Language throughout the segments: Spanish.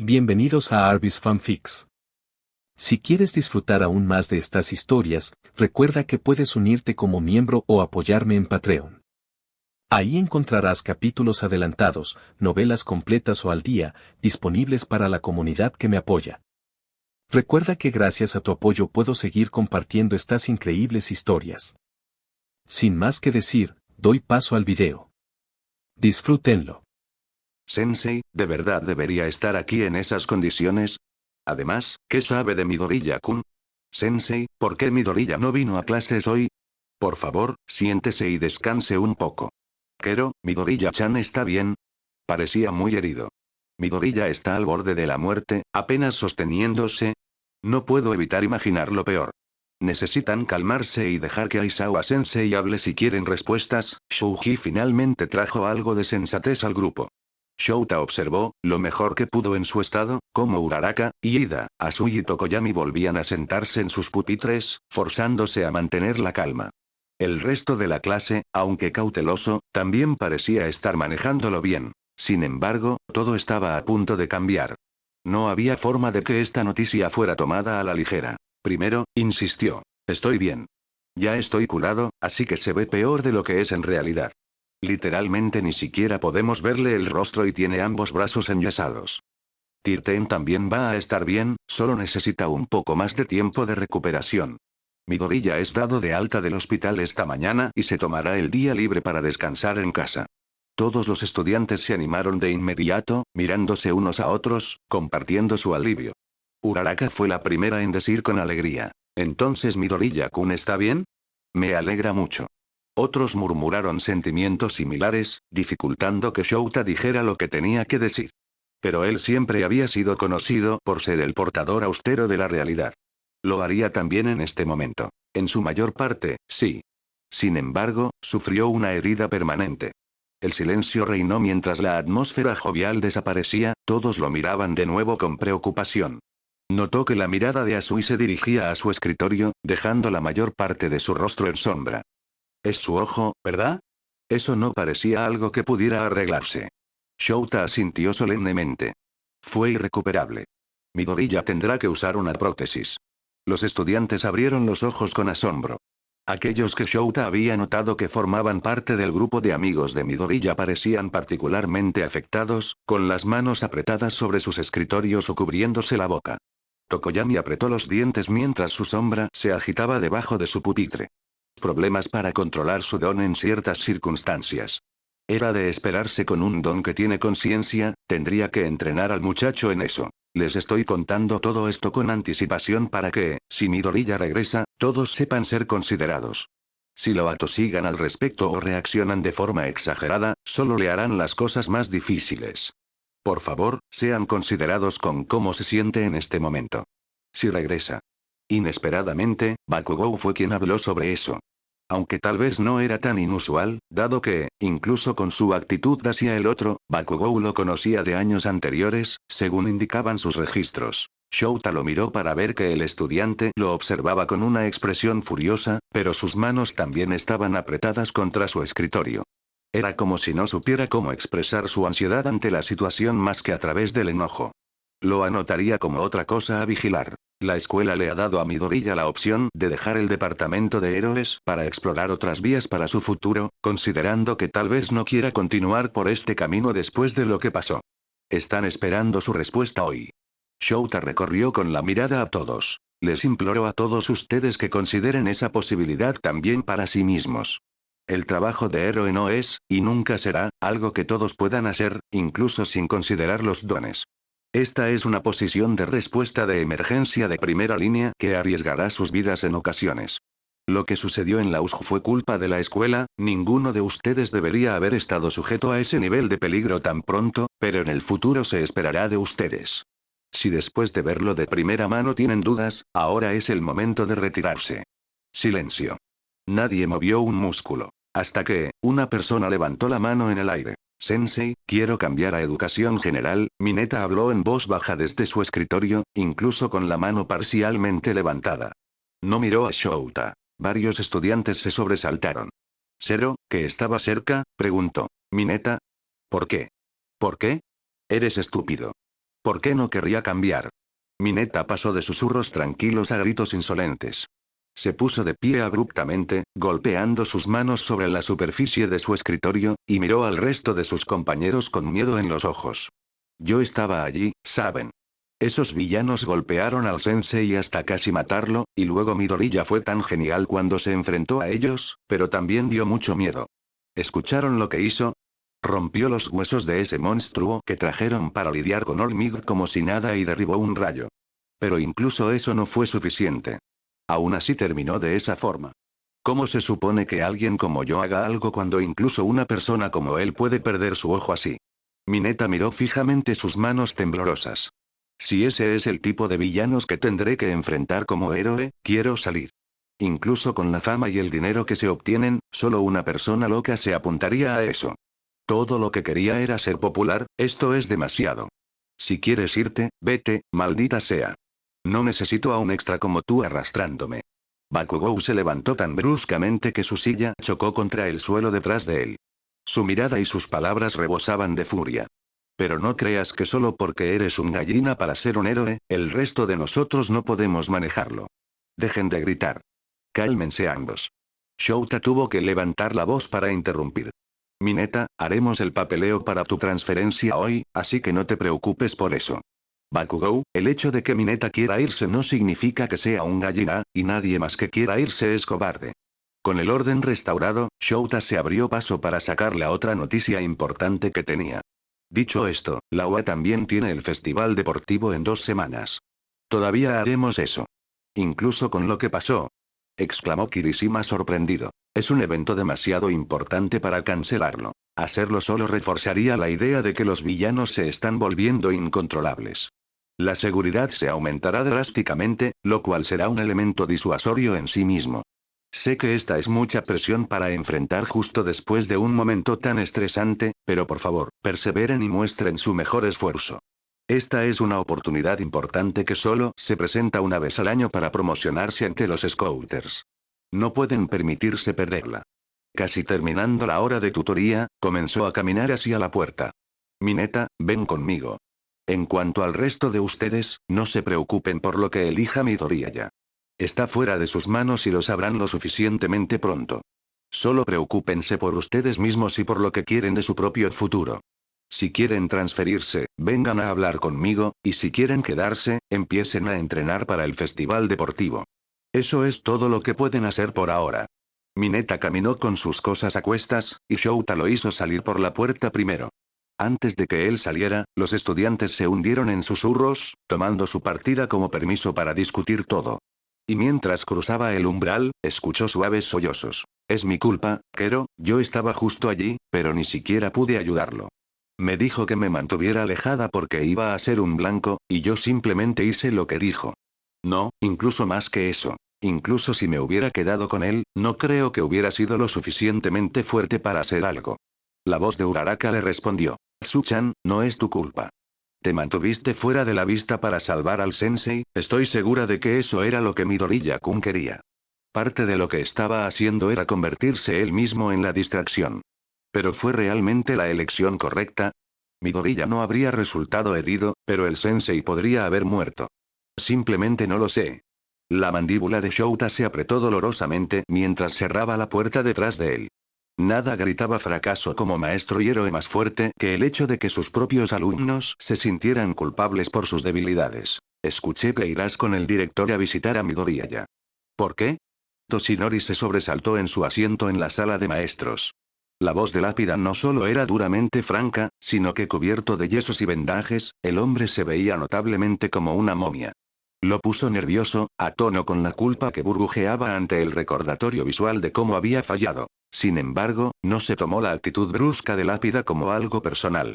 Bienvenidos a Arbis Fanfics. Si quieres disfrutar aún más de estas historias, recuerda que puedes unirte como miembro o apoyarme en Patreon. Ahí encontrarás capítulos adelantados, novelas completas o al día, disponibles para la comunidad que me apoya. Recuerda que gracias a tu apoyo puedo seguir compartiendo estas increíbles historias. Sin más que decir, doy paso al video. Disfrútenlo. Sensei, ¿de verdad debería estar aquí en esas condiciones? Además, ¿qué sabe de Midoriya-kun? Sensei, ¿por qué Midoriya no vino a clases hoy? Por favor, siéntese y descanse un poco. Pero, ¿Midoriya-chan está bien? Parecía muy herido. Midoriya está al borde de la muerte, apenas sosteniéndose. No puedo evitar imaginar lo peor. Necesitan calmarse y dejar que Aizawa-sensei hable si quieren respuestas. Shouji finalmente trajo algo de sensatez al grupo. Shouta observó, lo mejor que pudo en su estado, cómo Uraraka, Ida, Asui y Tokoyami volvían a sentarse en sus pupitres, forzándose a mantener la calma. El resto de la clase, aunque cauteloso, también parecía estar manejándolo bien. Sin embargo, todo estaba a punto de cambiar. No había forma de que esta noticia fuera tomada a la ligera. Primero, insistió. Estoy bien. Ya estoy curado, así que se ve peor de lo que es en realidad. Literalmente ni siquiera podemos verle el rostro y tiene ambos brazos enyesados. Tirten también va a estar bien, solo necesita un poco más de tiempo de recuperación. Midoriya es dado de alta del hospital esta mañana y se tomará el día libre para descansar en casa. Todos los estudiantes se animaron de inmediato, mirándose unos a otros, compartiendo su alivio. Uraraka fue la primera en decir con alegría. ¿Entonces Midoriya-kun está bien? Me alegra mucho. Otros murmuraron sentimientos similares, dificultando que Shouta dijera lo que tenía que decir. Pero él siempre había sido conocido por ser el portador austero de la realidad. Lo haría también en este momento. En su mayor parte, sí. Sin embargo, sufrió una herida permanente. El silencio reinó mientras la atmósfera jovial desaparecía, todos lo miraban de nuevo con preocupación. Notó que la mirada de Asui se dirigía a su escritorio, dejando la mayor parte de su rostro en sombra. Es su ojo, ¿verdad? Eso no parecía algo que pudiera arreglarse. Shouta asintió solemnemente. Fue irrecuperable. Midoriya tendrá que usar una prótesis. Los estudiantes abrieron los ojos con asombro. Aquellos que Shouta había notado que formaban parte del grupo de amigos de Midoriya parecían particularmente afectados, con las manos apretadas sobre sus escritorios o cubriéndose la boca. Tokoyami apretó los dientes mientras su sombra se agitaba debajo de su pupitre. Problemas para controlar su don en ciertas circunstancias. Era de esperarse con un don que tiene conciencia, tendría que entrenar al muchacho en eso. Les estoy contando todo esto con anticipación para que, si Midoriya regresa, todos sepan ser considerados. Si lo atosigan al respecto o reaccionan de forma exagerada, solo le harán las cosas más difíciles. Por favor, sean considerados con cómo se siente en este momento. Si regresa. Inesperadamente, Bakugou fue quien habló sobre eso. Aunque tal vez no era tan inusual, dado que, incluso con su actitud hacia el otro, Bakugou lo conocía de años anteriores, según indicaban sus registros. Shouta lo miró para ver que el estudiante lo observaba con una expresión furiosa, pero sus manos también estaban apretadas contra su escritorio. Era como si no supiera cómo expresar su ansiedad ante la situación más que a través del enojo. Lo anotaría como otra cosa a vigilar. La escuela le ha dado a Midoriya la opción de dejar el departamento de héroes para explorar otras vías para su futuro, considerando que tal vez no quiera continuar por este camino después de lo que pasó. Están esperando su respuesta hoy. Shouta recorrió con la mirada a todos. Les imploro a todos ustedes que consideren esa posibilidad también para sí mismos. El trabajo de héroe no es, y nunca será, algo que todos puedan hacer, incluso sin considerar los dones. Esta es una posición de respuesta de emergencia de primera línea que arriesgará sus vidas en ocasiones. Lo que sucedió en la USJ fue culpa de la escuela, ninguno de ustedes debería haber estado sujeto a ese nivel de peligro tan pronto, pero en el futuro se esperará de ustedes. Si después de verlo de primera mano tienen dudas, ahora es el momento de retirarse. Silencio. Nadie movió un músculo. Hasta que, una persona levantó la mano en el aire. Sensei, quiero cambiar a educación general. Mineta habló en voz baja desde su escritorio, incluso con la mano parcialmente levantada. No miró a Shouta. Varios estudiantes se sobresaltaron. Zero, que estaba cerca, preguntó. Mineta. ¿Por qué? ¿Por qué? Eres estúpido. ¿Por qué no querría cambiar? Mineta pasó de susurros tranquilos a gritos insolentes. Se puso de pie abruptamente, golpeando sus manos sobre la superficie de su escritorio, y miró al resto de sus compañeros con miedo en los ojos. Yo estaba allí, ¿saben? Esos villanos golpearon al sensei hasta casi matarlo, y luego Midoriya fue tan genial cuando se enfrentó a ellos, pero también dio mucho miedo. ¿Escucharon lo que hizo? Rompió los huesos de ese monstruo que trajeron para lidiar con All Might como si nada y derribó un rayo. Pero incluso eso no fue suficiente. Aún así terminó de esa forma. ¿Cómo se supone que alguien como yo haga algo cuando incluso una persona como él puede perder su ojo así? Mineta miró fijamente sus manos temblorosas. Si ese es el tipo de villanos que tendré que enfrentar como héroe, quiero salir. Incluso con la fama y el dinero que se obtienen, solo una persona loca se apuntaría a eso. Todo lo que quería era ser popular, esto es demasiado. Si quieres irte, vete, maldita sea. No necesito a un extra como tú arrastrándome. Bakugou se levantó tan bruscamente que su silla chocó contra el suelo detrás de él. Su mirada y sus palabras rebosaban de furia. Pero no creas que solo porque eres un gallina para ser un héroe, el resto de nosotros no podemos manejarlo. Dejen de gritar. Cálmense ambos. Shouta tuvo que levantar la voz para interrumpir. Mineta, haremos el papeleo para tu transferencia hoy, así que no te preocupes por eso. Bakugou, el hecho de que Mineta quiera irse no significa que sea un gallina, y nadie más que quiera irse es cobarde. Con el orden restaurado, Shouta se abrió paso para sacar la otra noticia importante que tenía. Dicho esto, la UA también tiene el festival deportivo en 2 semanas. Todavía haremos eso. Incluso con lo que pasó. Exclamó Kirishima sorprendido. Es un evento demasiado importante para cancelarlo. Hacerlo solo reforzaría la idea de que los villanos se están volviendo incontrolables. La seguridad se aumentará drásticamente, lo cual será un elemento disuasorio en sí mismo. Sé que esta es mucha presión para enfrentar justo después de un momento tan estresante, pero por favor, perseveren y muestren su mejor esfuerzo. Esta es una oportunidad importante que solo se presenta una vez al año para promocionarse ante los Scouters. No pueden permitirse perderla. Casi terminando la hora de tutoría, comenzó a caminar hacia la puerta. Mineta, ven conmigo. En cuanto al resto de ustedes, no se preocupen por lo que elija Midoriya. Está fuera de sus manos y lo sabrán lo suficientemente pronto. Solo preocúpense por ustedes mismos y por lo que quieren de su propio futuro. Si quieren transferirse, vengan a hablar conmigo, y si quieren quedarse, empiecen a entrenar para el festival deportivo. Eso es todo lo que pueden hacer por ahora. Mineta caminó con sus cosas a cuestas, y Shouta lo hizo salir por la puerta primero. Antes de que él saliera, los estudiantes se hundieron en susurros, tomando su partida como permiso para discutir todo. Y mientras cruzaba el umbral, escuchó suaves sollozos. Es mi culpa, Kero, yo estaba justo allí, pero ni siquiera pude ayudarlo. Me dijo que me mantuviera alejada porque iba a ser un blanco, y yo simplemente hice lo que dijo. No, incluso más que eso. Incluso si me hubiera quedado con él, no creo que hubiera sido lo suficientemente fuerte para hacer algo. La voz de Uraraka le respondió. Tsuchan, no es tu culpa. Te mantuviste fuera de la vista para salvar al sensei, estoy segura de que eso era lo que Midoriya-kun quería. Parte de lo que estaba haciendo era convertirse él mismo en la distracción. ¿Pero fue realmente la elección correcta? Midoriya no habría resultado herido, pero el sensei podría haber muerto. Simplemente no lo sé. La mandíbula de Shouta se apretó dolorosamente mientras cerraba la puerta detrás de él. Nada gritaba fracaso como maestro y héroe más fuerte que el hecho de que sus propios alumnos se sintieran culpables por sus debilidades. Escuché que irás con el director a visitar a Midoriya. ¿Por qué? Toshinori se sobresaltó en su asiento en la sala de maestros. La voz de Lápida no solo era duramente franca, sino que cubierto de yesos y vendajes, el hombre se veía notablemente como una momia. Lo puso nervioso, a tono con la culpa que burbujeaba ante el recordatorio visual de cómo había fallado. Sin embargo, no se tomó la actitud brusca de Lápida como algo personal.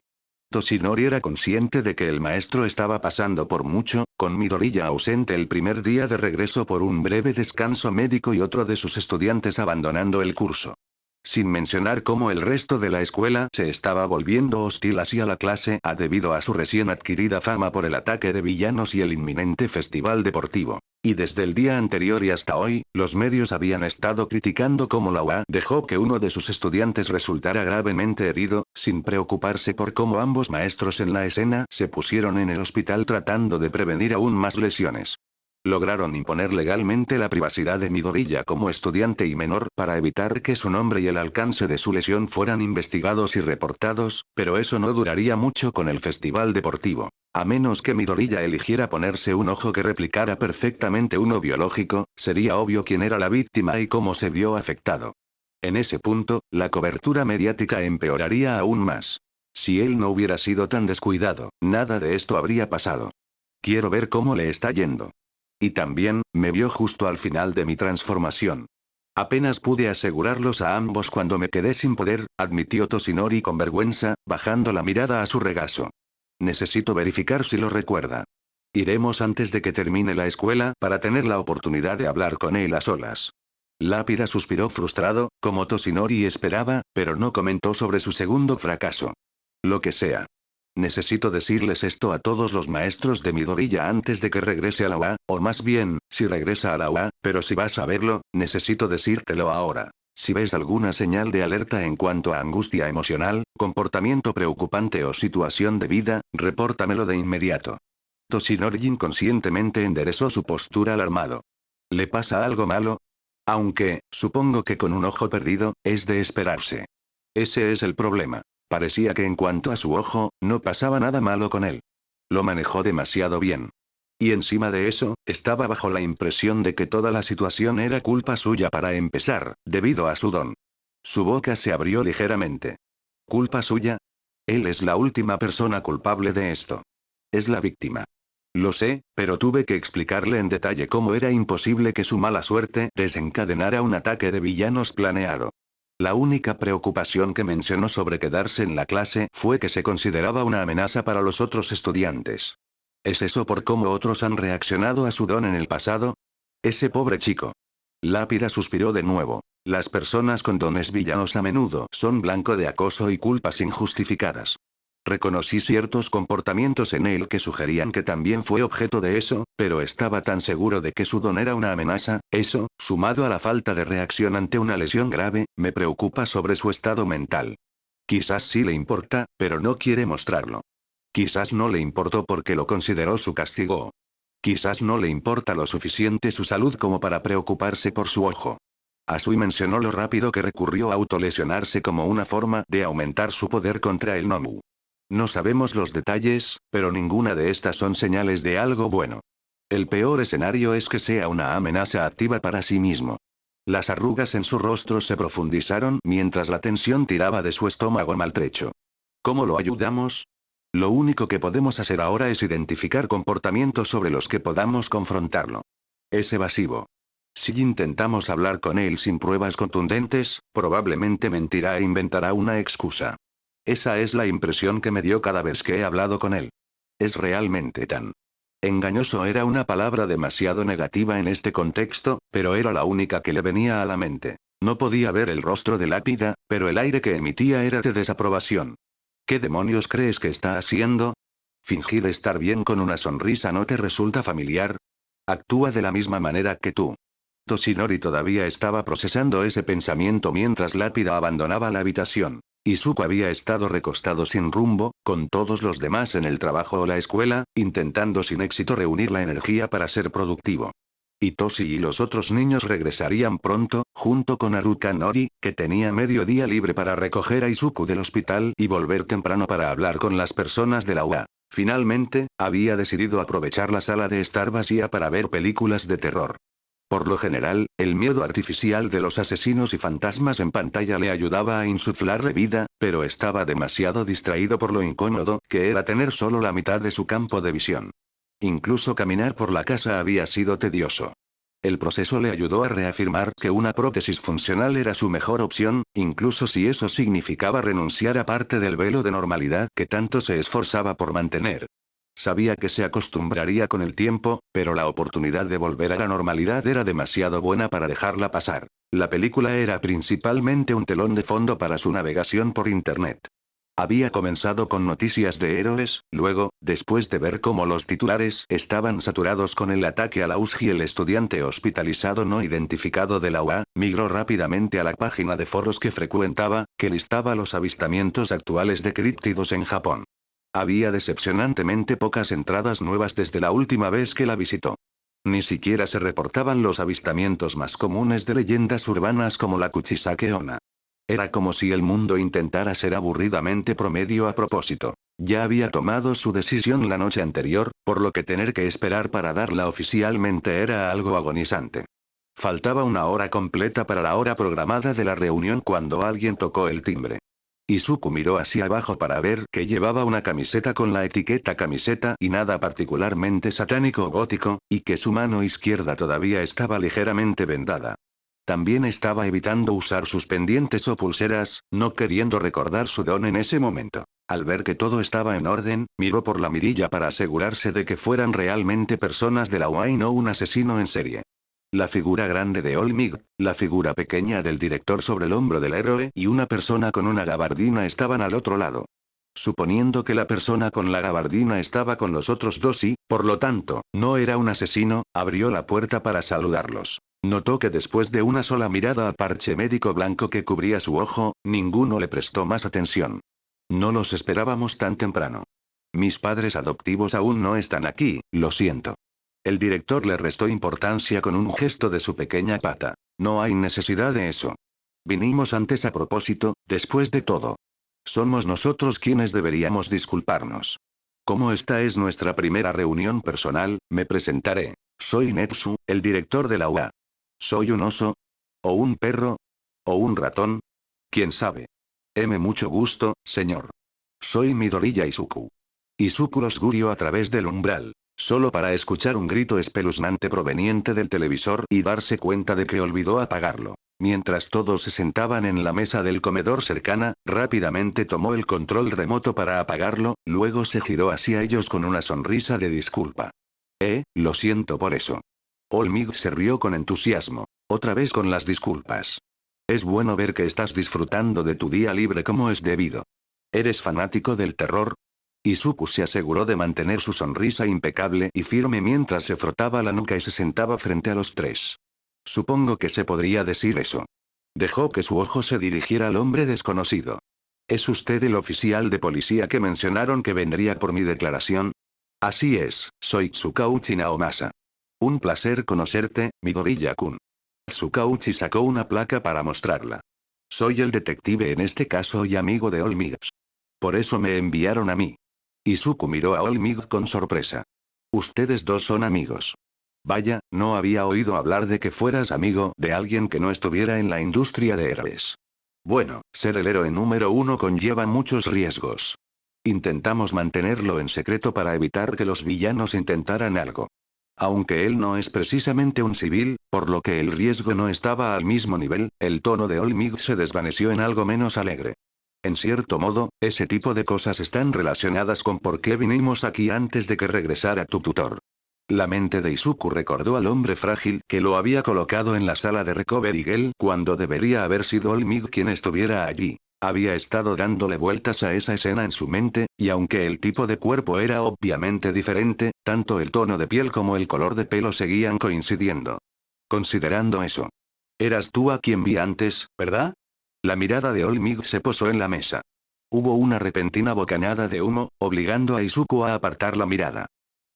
Toshinori era consciente de que el maestro estaba pasando por mucho, con Midoriya ausente el primer día de regreso por un breve descanso médico y otro de sus estudiantes abandonando el curso. Sin mencionar cómo el resto de la escuela se estaba volviendo hostil hacia la clase debido a su recién adquirida fama por el ataque de villanos y el inminente festival deportivo. Y desde el día anterior y hasta hoy, los medios habían estado criticando cómo la UA dejó que uno de sus estudiantes resultara gravemente herido, sin preocuparse por cómo ambos maestros en la escena se pusieron en el hospital tratando de prevenir aún más lesiones. Lograron imponer legalmente la privacidad de Midoriya como estudiante y menor para evitar que su nombre y el alcance de su lesión fueran investigados y reportados, pero eso no duraría mucho con el festival deportivo. A menos que Midoriya eligiera ponerse un ojo que replicara perfectamente uno biológico, sería obvio quién era la víctima y cómo se vio afectado. En ese punto, la cobertura mediática empeoraría aún más. Si él no hubiera sido tan descuidado, nada de esto habría pasado. Quiero ver cómo le está yendo. Y también, me vio justo al final de mi transformación. Apenas pude asegurarlos a ambos cuando me quedé sin poder, admitió Toshinori con vergüenza, bajando la mirada a su regazo. Necesito verificar si lo recuerda. Iremos antes de que termine la escuela para tener la oportunidad de hablar con él a solas. Lápida suspiró frustrado, como Toshinori esperaba, pero no comentó sobre su segundo fracaso. Lo que sea. Necesito decirles esto a todos los maestros de Midoriya antes de que regrese a la UA, o más bien, si regresa a la UA, pero si vas a verlo, necesito decírtelo ahora. Si ves alguna señal de alerta en cuanto a angustia emocional, comportamiento preocupante o situación de vida, repórtamelo de inmediato. Toshinori inconscientemente enderezó su postura alarmado. ¿Le pasa algo malo? Aunque, supongo que con un ojo perdido, es de esperarse. Ese es el problema. Parecía que en cuanto a su ojo, no pasaba nada malo con él. Lo manejó demasiado bien. Y encima de eso, estaba bajo la impresión de que toda la situación era culpa suya para empezar, debido a su don. Su boca se abrió ligeramente. ¿Culpa suya? Él es la última persona culpable de esto. Es la víctima. Lo sé, pero tuve que explicarle en detalle cómo era imposible que su mala suerte desencadenara un ataque de villanos planeado. La única preocupación que mencionó sobre quedarse en la clase fue que se consideraba una amenaza para los otros estudiantes. ¿Es eso por cómo otros han reaccionado a su don en el pasado? Ese pobre chico. Lápida suspiró de nuevo. Las personas con dones villanos a menudo son blanco de acoso y culpas injustificadas. Reconocí ciertos comportamientos en él que sugerían que también fue objeto de eso, pero estaba tan seguro de que su don era una amenaza, eso, sumado a la falta de reacción ante una lesión grave, me preocupa sobre su estado mental. Quizás sí le importa, pero no quiere mostrarlo. Quizás no le importó porque lo consideró su castigo. Quizás no le importa lo suficiente su salud como para preocuparse por su ojo. Asui mencionó lo rápido que recurrió a autolesionarse como una forma de aumentar su poder contra el Nomu. No sabemos los detalles, pero ninguna de estas son señales de algo bueno. El peor escenario es que sea una amenaza activa para sí mismo. Las arrugas en su rostro se profundizaron mientras la tensión tiraba de su estómago maltrecho. ¿Cómo lo ayudamos? Lo único que podemos hacer ahora es identificar comportamientos sobre los que podamos confrontarlo. Es evasivo. Si intentamos hablar con él sin pruebas contundentes, probablemente mentirá e inventará una excusa. Esa es la impresión que me dio cada vez que he hablado con él. Es realmente tan engañoso era una palabra demasiado negativa en este contexto, pero era la única que le venía a la mente. No podía ver el rostro de Lápida, pero el aire que emitía era de desaprobación. ¿Qué demonios crees que está haciendo? ¿Fingir estar bien con una sonrisa no te resulta familiar? Actúa de la misma manera que tú. Toshinori todavía estaba procesando ese pensamiento mientras Lápida abandonaba la habitación. Izuku había estado recostado sin rumbo, con todos los demás en el trabajo o la escuela, intentando sin éxito reunir la energía para ser productivo. Toshi y los otros niños regresarían pronto, junto con Haruka Nori, que tenía medio día libre para recoger a Izuku del hospital y volver temprano para hablar con las personas de la UA. Finalmente, había decidido aprovechar la sala de estar vacía para ver películas de terror. Por lo general, el miedo artificial de los asesinos y fantasmas en pantalla le ayudaba a insuflarle vida, pero estaba demasiado distraído por lo incómodo que era tener solo la mitad de su campo de visión. Incluso caminar por la casa había sido tedioso. El proceso le ayudó a reafirmar que una prótesis funcional era su mejor opción, incluso si eso significaba renunciar a parte del velo de normalidad que tanto se esforzaba por mantener. Sabía que se acostumbraría con el tiempo, pero la oportunidad de volver a la normalidad era demasiado buena para dejarla pasar. La película era principalmente un telón de fondo para su navegación por Internet. Había comenzado con noticias de héroes, luego, después de ver cómo los titulares estaban saturados con el ataque a la USG y el estudiante hospitalizado no identificado de la UA, migró rápidamente a la página de foros que frecuentaba, que listaba los avistamientos actuales de críptidos en Japón. Había decepcionantemente pocas entradas nuevas desde la última vez que la visitó. Ni siquiera se reportaban los avistamientos más comunes de leyendas urbanas como la Kuchisake Onna. Era como si el mundo intentara ser aburridamente promedio a propósito. Ya había tomado su decisión la noche anterior, por lo que tener que esperar para darla oficialmente era algo agonizante. Faltaba una hora completa para la hora programada de la reunión cuando alguien tocó el timbre. Izuku miró hacia abajo para ver que llevaba una camiseta con la etiqueta camiseta y nada particularmente satánico o gótico, y que su mano izquierda todavía estaba ligeramente vendada. También estaba evitando usar sus pendientes o pulseras, no queriendo recordar su don en ese momento. Al ver que todo estaba en orden, miró por la mirilla para asegurarse de que fueran realmente personas de la UA y no un asesino en serie. La figura grande de Olmig, la figura pequeña del director sobre el hombro del héroe y una persona con una gabardina estaban al otro lado. Suponiendo que la persona con la gabardina estaba con los otros dos y, por lo tanto, no era un asesino, abrió la puerta para saludarlos. Notó que después de una sola mirada al parche médico blanco que cubría su ojo, ninguno le prestó más atención. No los esperábamos tan temprano. Mis padres adoptivos aún no están aquí, lo siento. El director le restó importancia con un gesto de su pequeña pata. No hay necesidad de eso. Vinimos antes a propósito, después de todo. Somos nosotros quienes deberíamos disculparnos. Como esta es nuestra primera reunión personal, me presentaré. Soy Netsu, el director de la UA. ¿Soy un oso? ¿O un perro? ¿O un ratón? ¿Quién sabe? Mucho gusto, señor. Soy Midoriya Izuku. Izuku los guió a través del umbral, solo para escuchar un grito espeluznante proveniente del televisor y darse cuenta de que olvidó apagarlo. Mientras todos se sentaban en la mesa del comedor cercana, rápidamente tomó el control remoto para apagarlo, luego se giró hacia ellos con una sonrisa de disculpa. Lo siento por eso. Olmig se rió con entusiasmo. Otra vez con las disculpas. Es bueno ver que estás disfrutando de tu día libre como es debido. ¿Eres fanático del terror? Izuku se aseguró de mantener su sonrisa impecable y firme mientras se frotaba la nuca y se sentaba frente a los tres. Supongo que se podría decir eso. Dejó que su ojo se dirigiera al hombre desconocido. ¿Es usted el oficial de policía que mencionaron que vendría por mi declaración? Así es, soy Tsukauchi Naomasa. Un placer conocerte, Midoriya-kun. Tsukauchi sacó una placa para mostrarla. Soy el detective en este caso y amigo de Olmig. Por eso me enviaron a mí. Izuku miró a Olmig con sorpresa. Ustedes dos son amigos. Vaya, no había oído hablar de que fueras amigo de alguien que no estuviera en la industria de héroes. Bueno, ser el héroe número uno conlleva muchos riesgos. Intentamos mantenerlo en secreto para evitar que los villanos intentaran algo. Aunque él no es precisamente un civil, por lo que el riesgo no estaba al mismo nivel, el tono de Olmig se desvaneció en algo menos alegre. En cierto modo, ese tipo de cosas están relacionadas con por qué vinimos aquí antes de que regresara tu tutor. La mente de Izuku recordó al hombre frágil que lo había colocado en la sala de Recovery Girl cuando debería haber sido Olmig quien estuviera allí. Había estado dándole vueltas a esa escena en su mente, y aunque el tipo de cuerpo era obviamente diferente, tanto el tono de piel como el color de pelo seguían coincidiendo. Considerando eso. Eras tú a quien vi antes, ¿verdad? La mirada de Olmig se posó en la mesa. Hubo una repentina bocanada de humo, obligando a Izuku a apartar la mirada.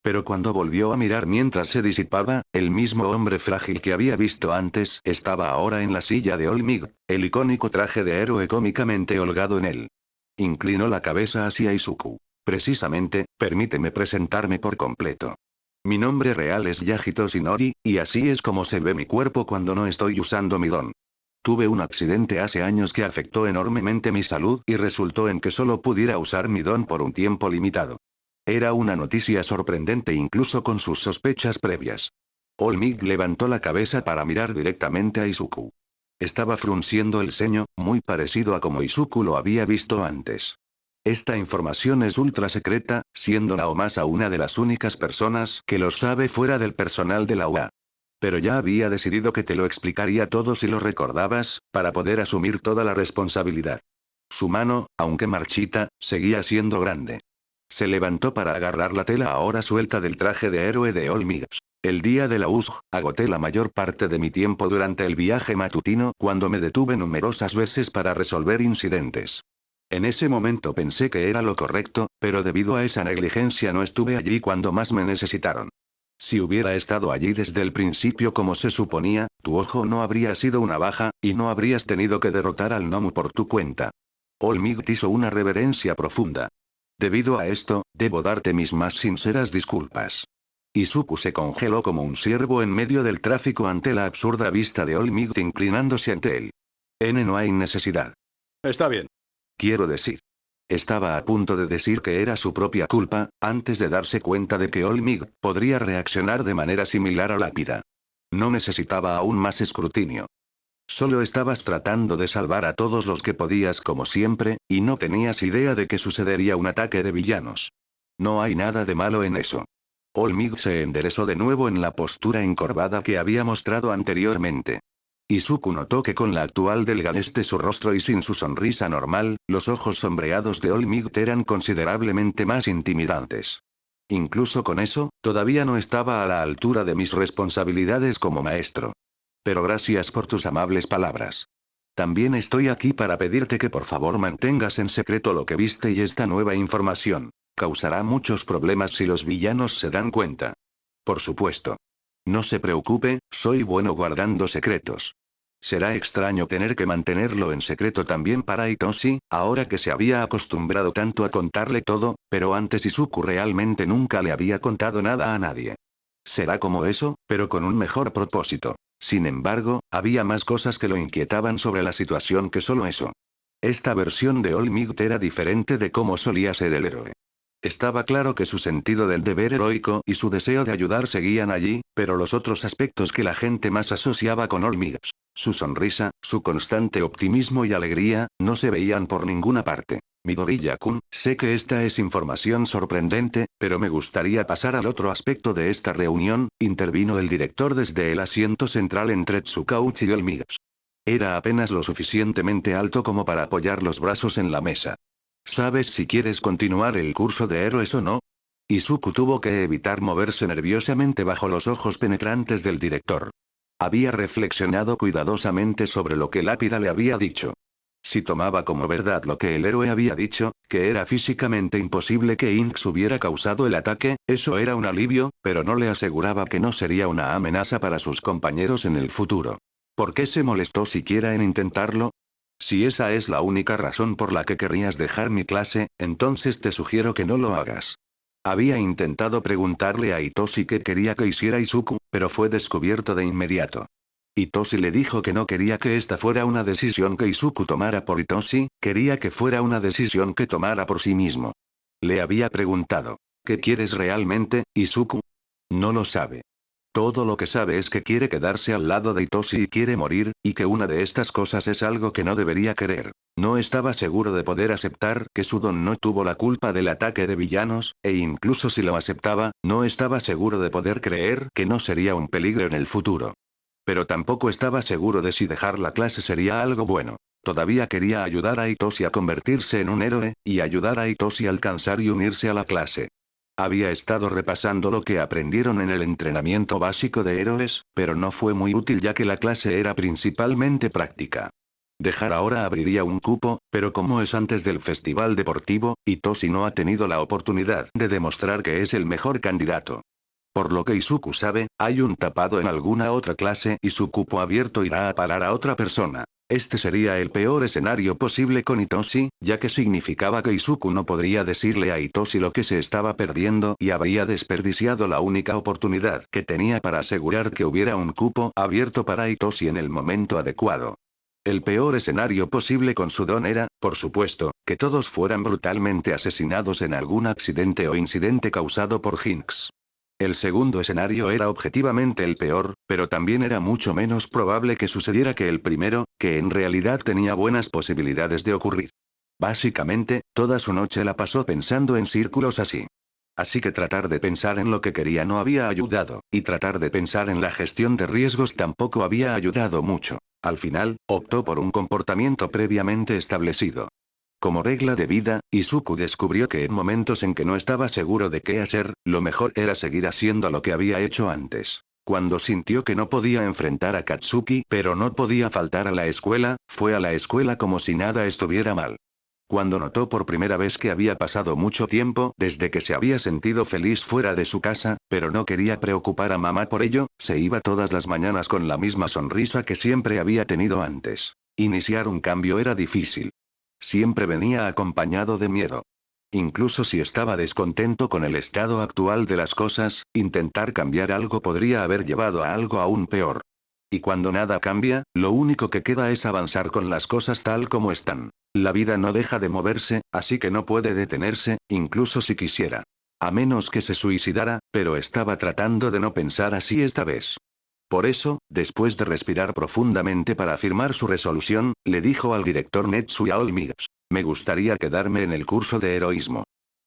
Pero cuando volvió a mirar mientras se disipaba, el mismo hombre frágil que había visto antes estaba ahora en la silla de Olmig, el icónico traje de héroe cómicamente holgado en él. Inclinó la cabeza hacia Izuku. Precisamente, permíteme presentarme por completo. Mi nombre real es Yagito Shinori, y así es como se ve mi cuerpo cuando no estoy usando mi don. Tuve un accidente hace años que afectó enormemente mi salud y resultó en que solo pudiera usar mi don por un tiempo limitado. Era una noticia sorprendente incluso con sus sospechas previas. Olmig levantó la cabeza para mirar directamente a Izuku. Estaba frunciendo el ceño, muy parecido a como Izuku lo había visto antes. Esta información es ultra secreta, siendo Naomasa una de las únicas personas que lo sabe fuera del personal de la UA. Pero ya había decidido que te lo explicaría todo si lo recordabas, para poder asumir toda la responsabilidad. Su mano, aunque marchita, seguía siendo grande. Se levantó para agarrar la tela ahora suelta del traje de héroe de All Might. El día de la USG, agoté la mayor parte de mi tiempo durante el viaje matutino cuando me detuve numerosas veces para resolver incidentes. En ese momento pensé que era lo correcto, pero debido a esa negligencia no estuve allí cuando más me necesitaron. Si hubiera estado allí desde el principio como se suponía, tu ojo no habría sido una baja, y no habrías tenido que derrotar al Nomu por tu cuenta. All Might hizo una reverencia profunda. Debido a esto, debo darte mis más sinceras disculpas. Izuku se congeló como un ciervo en medio del tráfico ante la absurda vista de All Might inclinándose ante él. No hay necesidad. Está bien. Quiero decir. Estaba a punto de decir que era su propia culpa, antes de darse cuenta de que All Might podría reaccionar de manera similar a Lápida. No necesitaba aún más escrutinio. Solo estabas tratando de salvar a todos los que podías como siempre, y no tenías idea de que sucedería un ataque de villanos. No hay nada de malo en eso. All Might se enderezó de nuevo en la postura encorvada que había mostrado anteriormente. Izuku notó que con la actual delgadez de su rostro y sin su sonrisa normal, los ojos sombreados de All Might eran considerablemente más intimidantes. Incluso con eso, todavía no estaba a la altura de mis responsabilidades como maestro. Pero gracias por tus amables palabras. También estoy aquí para pedirte que por favor mantengas en secreto lo que viste y esta nueva información. Causará muchos problemas si los villanos se dan cuenta. Por supuesto. No se preocupe, soy bueno guardando secretos. Será extraño tener que mantenerlo en secreto también para Hitoshi, ahora que se había acostumbrado tanto a contarle todo, pero antes Izuku realmente nunca le había contado nada a nadie. Será como eso, pero con un mejor propósito. Sin embargo, había más cosas que lo inquietaban sobre la situación que solo eso. Esta versión de All Might era diferente de cómo solía ser el héroe. Estaba claro que su sentido del deber heroico y su deseo de ayudar seguían allí, pero los otros aspectos que la gente más asociaba con All Might, su sonrisa, su constante optimismo y alegría, no se veían por ninguna parte. Midoriya-kun, sé que esta es información sorprendente, pero me gustaría pasar al otro aspecto de esta reunión, intervino el director desde el asiento central entre Tsukauchi y All Might. Era apenas lo suficientemente alto como para apoyar los brazos en la mesa. ¿Sabes si quieres continuar el curso de héroes o no? Izuku tuvo que evitar moverse nerviosamente bajo los ojos penetrantes del director. Había reflexionado cuidadosamente sobre lo que Lápida le había dicho. Si tomaba como verdad lo que el héroe había dicho, que era físicamente imposible que Inks hubiera causado el ataque, eso era un alivio, pero no le aseguraba que no sería una amenaza para sus compañeros en el futuro. ¿Por qué se molestó siquiera en intentarlo? Si esa es la única razón por la que querrías dejar mi clase, entonces te sugiero que no lo hagas. Había intentado preguntarle a Hitoshi qué quería que hiciera Izuku, pero fue descubierto de inmediato. Hitoshi le dijo que no quería que esta fuera una decisión que Izuku tomara por Hitoshi, quería que fuera una decisión que tomara por sí mismo. Le había preguntado, ¿qué quieres realmente, Izuku? No lo sabe. Todo lo que sabe es que quiere quedarse al lado de Hitoshi y quiere morir, y que una de estas cosas es algo que no debería querer. No estaba seguro de poder aceptar que Sudon no tuvo la culpa del ataque de villanos, e incluso si lo aceptaba, no estaba seguro de poder creer que no sería un peligro en el futuro. Pero tampoco estaba seguro de si dejar la clase sería algo bueno. Todavía quería ayudar a Hitoshi a convertirse en un héroe, y ayudar a Hitoshi a alcanzar y unirse a la clase. Había estado repasando lo que aprendieron en el entrenamiento básico de héroes, pero no fue muy útil ya que la clase era principalmente práctica. Dejar ahora abriría un cupo, pero como es antes del festival deportivo, Hitoshi no ha tenido la oportunidad de demostrar que es el mejor candidato. Por lo que Izuku sabe, hay un tapado en alguna otra clase y su cupo abierto irá a parar a otra persona. Este sería el peor escenario posible con Hitoshi, ya que significaba que Izuku no podría decirle a Hitoshi lo que se estaba perdiendo y habría desperdiciado la única oportunidad que tenía para asegurar que hubiera un cupo abierto para Hitoshi en el momento adecuado. El peor escenario posible con Sudon era, por supuesto, que todos fueran brutalmente asesinados en algún accidente o incidente causado por Jinx. El segundo escenario era objetivamente el peor, pero también era mucho menos probable que sucediera que el primero, que en realidad tenía buenas posibilidades de ocurrir. Básicamente, toda su noche la pasó pensando en círculos así. Así que tratar de pensar en lo que quería no había ayudado, y tratar de pensar en la gestión de riesgos tampoco había ayudado mucho. Al final, optó por un comportamiento previamente establecido. Como regla de vida, Izuku descubrió que en momentos en que no estaba seguro de qué hacer, lo mejor era seguir haciendo lo que había hecho antes. Cuando sintió que no podía enfrentar a Katsuki pero no podía faltar a la escuela, fue a la escuela como si nada estuviera mal. Cuando notó por primera vez que había pasado mucho tiempo desde que se había sentido feliz fuera de su casa, pero no quería preocupar a mamá por ello, se iba todas las mañanas con la misma sonrisa que siempre había tenido antes. Iniciar un cambio era difícil. Siempre venía acompañado de miedo. Incluso si estaba descontento con el estado actual de las cosas, intentar cambiar algo podría haber llevado a algo aún peor. Y cuando nada cambia, lo único que queda es avanzar con las cosas tal como están. La vida no deja de moverse, así que no puede detenerse, incluso si quisiera. A menos que se suicidara, pero estaba tratando de no pensar así esta vez. Por eso, después de respirar profundamente para afirmar su resolución, le dijo al director Netsu y a Olmigos: me gustaría quedarme en el curso de heroísmo.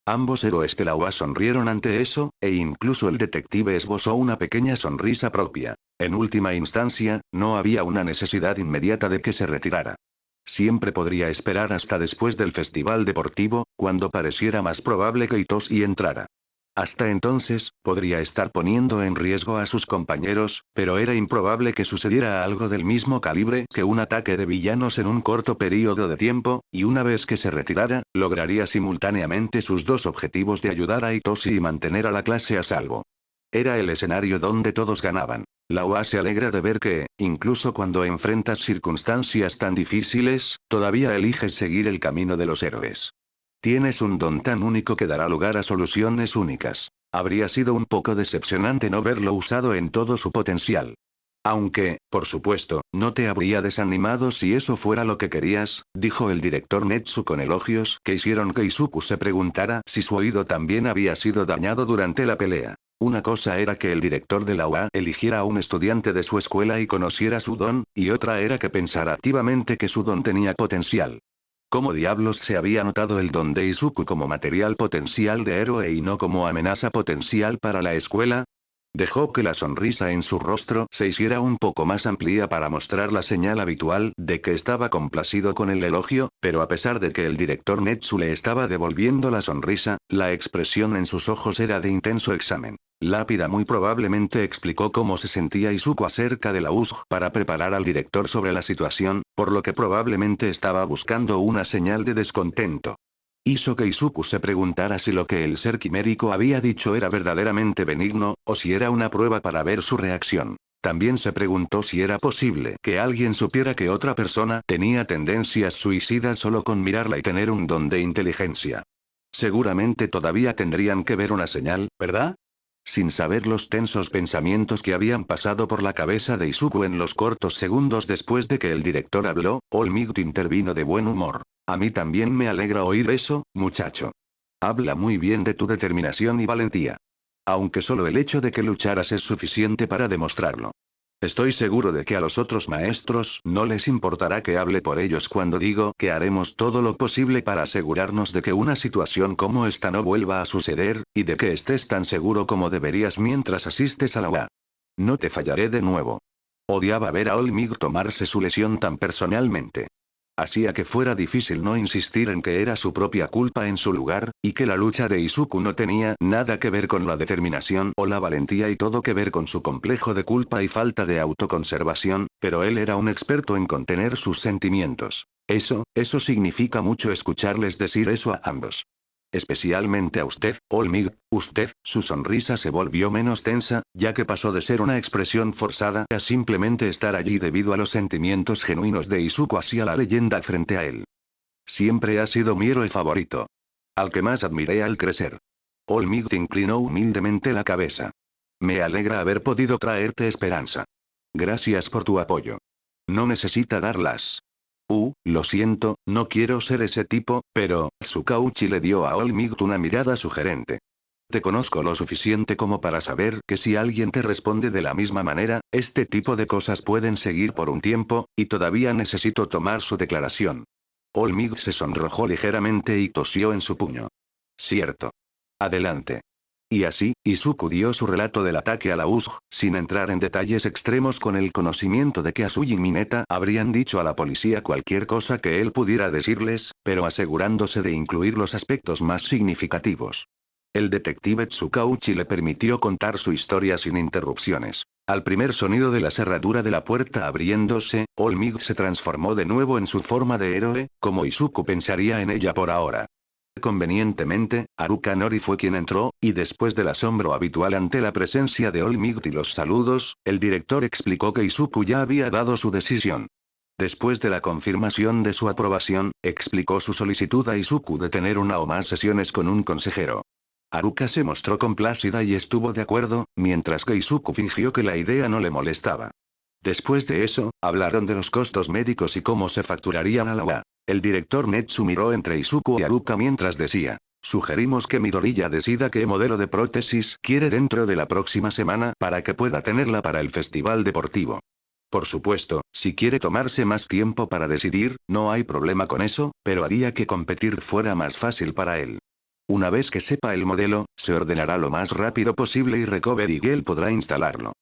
Ambos héroes de la UA sonrieron ante eso, e incluso el detective esbozó una pequeña sonrisa propia. En última instancia, no había una necesidad inmediata de que se retirara. Siempre podría esperar hasta después del festival deportivo, cuando pareciera más probable que Itoshi entrara. Hasta entonces, podría estar poniendo en riesgo a sus compañeros, pero era improbable que sucediera algo del mismo calibre que un ataque de villanos en un corto periodo de tiempo, y una vez que se retirara, lograría simultáneamente sus dos objetivos de ayudar a Itoshi y mantener a la clase a salvo. Era el escenario donde todos ganaban. La UA se alegra de ver que, incluso cuando enfrentas circunstancias tan difíciles, todavía eliges seguir el camino de los héroes. Tienes un don tan único que dará lugar a soluciones únicas. Habría sido un poco decepcionante no verlo usado en todo su potencial. Aunque, por supuesto, no te habría desanimado si eso fuera lo que querías, dijo el director Netsu con elogios que hicieron que Izuku se preguntara si su oído también había sido dañado durante la pelea. Una cosa era que el director de la UA eligiera a un estudiante de su escuela y conociera su don, y otra era que pensara activamente que su don tenía potencial. ¿Cómo diablos se había notado el don de Izuku como material potencial de héroe y no como amenaza potencial para la escuela? Dejó que la sonrisa en su rostro se hiciera un poco más amplia para mostrar la señal habitual de que estaba complacido con el elogio, pero a pesar de que el director Netsu le estaba devolviendo la sonrisa, la expresión en sus ojos era de intenso examen. Lápida muy probablemente explicó cómo se sentía Izuku acerca de la USG para preparar al director sobre la situación, por lo que probablemente estaba buscando una señal de descontento. Hizo que Izuku se preguntara si lo que el ser quimérico había dicho era verdaderamente benigno, o si era una prueba para ver su reacción. También se preguntó si era posible que alguien supiera que otra persona tenía tendencias suicidas solo con mirarla y tener un don de inteligencia. Seguramente todavía tendrían que ver una señal, ¿verdad? Sin saber los tensos pensamientos que habían pasado por la cabeza de Izuku en los cortos segundos después de que el director habló, All-Might intervino de buen humor. A mí también me alegra oír eso, muchacho. Habla muy bien de tu determinación y valentía. Aunque solo el hecho de que lucharas es suficiente para demostrarlo. Estoy seguro de que a los otros maestros no les importará que hable por ellos cuando digo que haremos todo lo posible para asegurarnos de que una situación como esta no vuelva a suceder, y de que estés tan seguro como deberías mientras asistes a la UA. No te fallaré de nuevo. Odiaba ver a Olmig tomarse su lesión tan personalmente. Hacía que fuera difícil no insistir en que era su propia culpa en su lugar, y que la lucha de Izuku no tenía nada que ver con la determinación o la valentía y todo que ver con su complejo de culpa y falta de autoconservación, pero él era un experto en contener sus sentimientos. Eso significa mucho escucharles decir eso a ambos. Especialmente a usted, Olmig, su sonrisa se volvió menos tensa, ya que pasó de ser una expresión forzada a simplemente estar allí debido a los sentimientos genuinos de Izuku hacia la leyenda frente a él. Siempre ha sido mi héroe favorito. Al que más admiré al crecer. Olmig inclinó humildemente la cabeza. Me alegra haber podido traerte esperanza. Gracias por tu apoyo. No necesita darlas. Lo siento, no quiero ser ese tipo, pero, Tsukauchi le dio a Olmig una mirada sugerente. Te conozco lo suficiente como para saber que si alguien te responde de la misma manera, este tipo de cosas pueden seguir por un tiempo, y todavía necesito tomar su declaración. All Might se sonrojó ligeramente y tosió en su puño. Cierto. Adelante. Y así, Izuku dio su relato del ataque a la USG, sin entrar en detalles extremos con el conocimiento de que Azuy y Mineta habrían dicho a la policía cualquier cosa que él pudiera decirles, pero asegurándose de incluir los aspectos más significativos. El detective Tsukauchi le permitió contar su historia sin interrupciones. Al primer sonido de la cerradura de la puerta abriéndose, All Might se transformó de nuevo en su forma de héroe, como Izuku pensaría en ella por ahora. Convenientemente, Haruka Nori fue quien entró, y después del asombro habitual ante la presencia de All Might y los saludos, el director explicó que Izuku ya había dado su decisión. Después de la confirmación de su aprobación, explicó su solicitud a Izuku de tener una o más sesiones con un consejero. Haruka se mostró complácida y estuvo de acuerdo, mientras que Izuku fingió que la idea no le molestaba. Después de eso, hablaron de los costos médicos y cómo se facturarían a la UA. El director Netsu miró entre Izuku y Haruka mientras decía, sugerimos que Midoriya decida qué modelo de prótesis quiere dentro de la próxima semana para que pueda tenerla para el festival deportivo. Por supuesto, si quiere tomarse más tiempo para decidir, no hay problema con eso, pero haría que competir fuera más fácil para él. Una vez que sepa el modelo, se ordenará lo más rápido posible y Recovery Girl podrá instalarlo.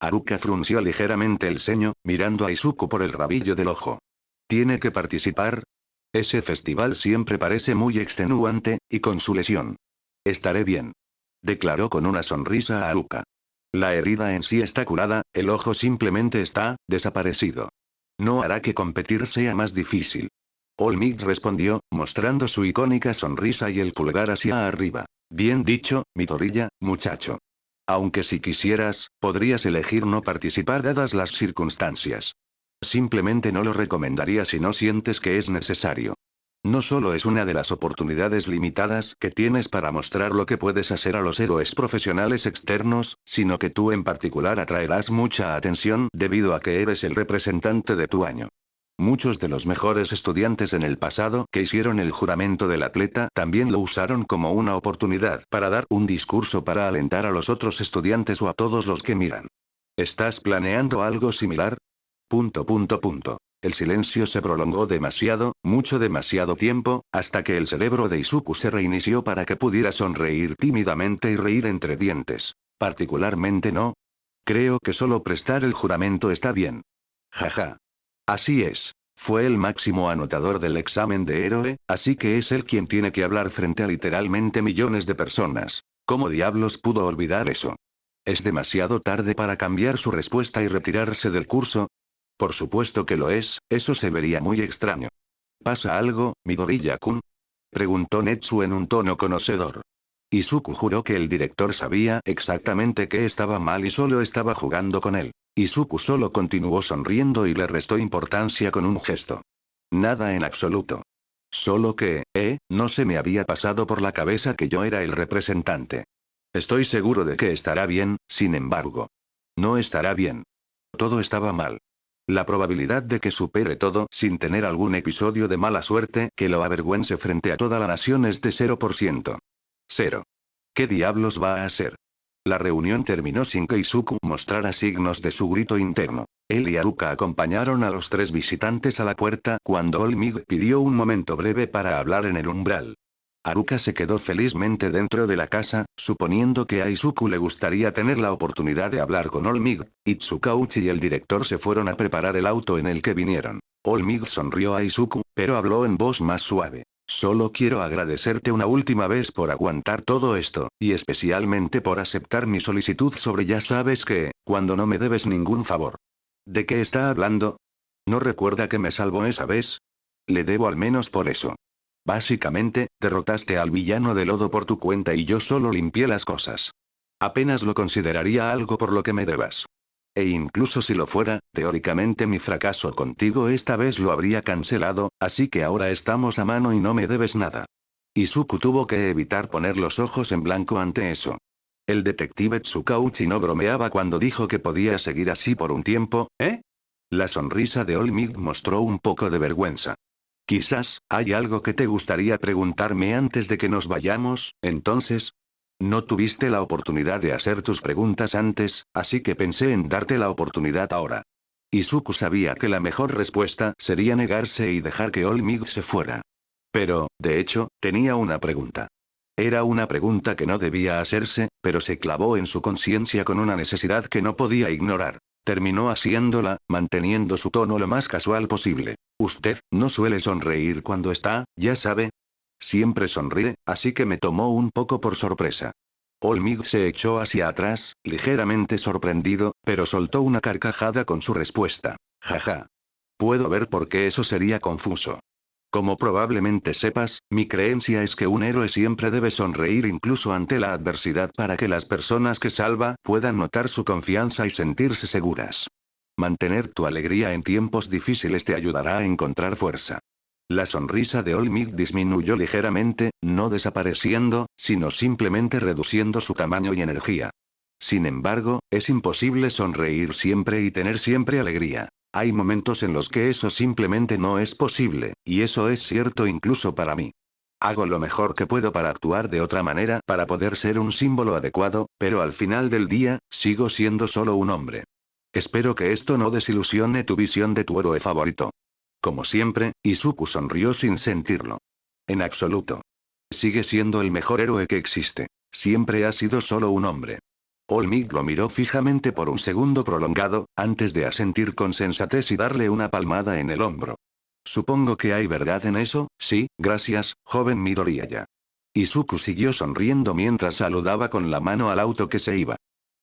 Haruka frunció ligeramente el ceño, mirando a Izuku por el rabillo del ojo. ¿Tiene que participar? Ese festival siempre parece muy extenuante, y con su lesión. Estaré bien. Declaró con una sonrisa a Haruka. La herida en sí está curada, el ojo simplemente está desaparecido. No hará que competir sea más difícil. All Might respondió, mostrando su icónica sonrisa y el pulgar hacia arriba. Bien dicho, Midoriya, muchacho. Aunque si quisieras, podrías elegir no participar dadas las circunstancias. Simplemente no lo recomendaría si no sientes que es necesario. No solo es una de las oportunidades limitadas que tienes para mostrar lo que puedes hacer a los héroes profesionales externos, sino que tú en particular atraerás mucha atención debido a que eres el representante de tu año. Muchos de los mejores estudiantes en el pasado que hicieron el juramento del atleta también lo usaron como una oportunidad para dar un discurso para alentar a los otros estudiantes o a todos los que miran. ¿Estás planeando algo similar? Punto. El silencio se prolongó demasiado, mucho demasiado tiempo, hasta que el cerebro de Izuku se reinició para que pudiera sonreír tímidamente y reír entre dientes. Particularmente no. Creo que solo prestar el juramento está bien. Jaja. Así es. Fue el máximo anotador del examen de héroe, así que es él quien tiene que hablar frente a literalmente millones de personas. ¿Cómo diablos pudo olvidar eso? ¿Es demasiado tarde para cambiar su respuesta y retirarse del curso? Por supuesto que lo es, eso se vería muy extraño. ¿Pasa algo, Midoriya-kun? Preguntó Netsu en un tono conocedor. Izuku juró que el director sabía exactamente qué estaba mal y solo estaba jugando con él. Izuku solo continuó sonriendo y le restó importancia con un gesto. Nada en absoluto. Solo que, no se me había pasado por la cabeza que yo era el representante. Estoy seguro de que estará bien, sin embargo. No estará bien. Todo estaba mal. La probabilidad de que supere todo sin tener algún episodio de mala suerte que lo avergüence frente a toda la nación es de 0%. 0. ¿Qué diablos va a hacer? La reunión terminó sin que Izuku mostrara signos de su grito interno. Él y Haruka acompañaron a los tres visitantes a la puerta cuando All Might pidió un momento breve para hablar en el umbral. Haruka se quedó felizmente dentro de la casa, suponiendo que a Izuku le gustaría tener la oportunidad de hablar con All Might. Tsukauchi y el director se fueron a preparar el auto en el que vinieron. All Might sonrió a Izuku, pero habló en voz más suave. Solo quiero agradecerte una última vez por aguantar todo esto, y especialmente por aceptar mi solicitud sobre ya sabes que, cuando no me debes ningún favor. ¿De qué está hablando? ¿No recuerda que me salvó esa vez? Le debo al menos por eso. Básicamente, derrotaste al villano de lodo por tu cuenta y yo solo limpié las cosas. Apenas lo consideraría algo por lo que me debas. E incluso si lo fuera, teóricamente mi fracaso contigo esta vez lo habría cancelado, así que ahora estamos a mano y no me debes nada. Izuku tuvo que evitar poner los ojos en blanco ante eso. El detective Tsukauchi no bromeaba cuando dijo que podía seguir así por un tiempo, ¿eh? La sonrisa de All Might mostró un poco de vergüenza. Quizás, ¿hay algo que te gustaría preguntarme antes de que nos vayamos, entonces? No tuviste la oportunidad de hacer tus preguntas antes, así que pensé en darte la oportunidad ahora. Izuku sabía que la mejor respuesta sería negarse y dejar que All Might se fuera. Pero, de hecho, tenía una pregunta. Era una pregunta que no debía hacerse, pero se clavó en su conciencia con una necesidad que no podía ignorar. Terminó haciéndola, manteniendo su tono lo más casual posible. ¿Usted no suele sonreír cuando está, ya sabe? Siempre sonríe, así que me tomó un poco por sorpresa. All Might se echó hacia atrás, ligeramente sorprendido, pero soltó una carcajada con su respuesta. Jaja. Puedo ver por qué eso sería confuso. Como probablemente sepas, mi creencia es que un héroe siempre debe sonreír incluso ante la adversidad para que las personas que salva puedan notar su confianza y sentirse seguras. Mantener tu alegría en tiempos difíciles te ayudará a encontrar fuerza. La sonrisa de All Might disminuyó ligeramente, no desapareciendo, sino simplemente reduciendo su tamaño y energía. Sin embargo, es imposible sonreír siempre y tener siempre alegría. Hay momentos en los que eso simplemente no es posible, y eso es cierto incluso para mí. Hago lo mejor que puedo para actuar de otra manera para poder ser un símbolo adecuado, pero al final del día, sigo siendo solo un hombre. Espero que esto no desilusione tu visión de tu héroe favorito. Como siempre, Izuku sonrió sin sentirlo. En absoluto. Sigue siendo el mejor héroe que existe. Siempre ha sido solo un hombre. All Might lo miró fijamente por un segundo prolongado, antes de asentir con sensatez y darle una palmada en el hombro. Supongo que hay verdad en eso, sí, gracias, joven Midoriya. Izuku siguió sonriendo mientras saludaba con la mano al auto que se iba.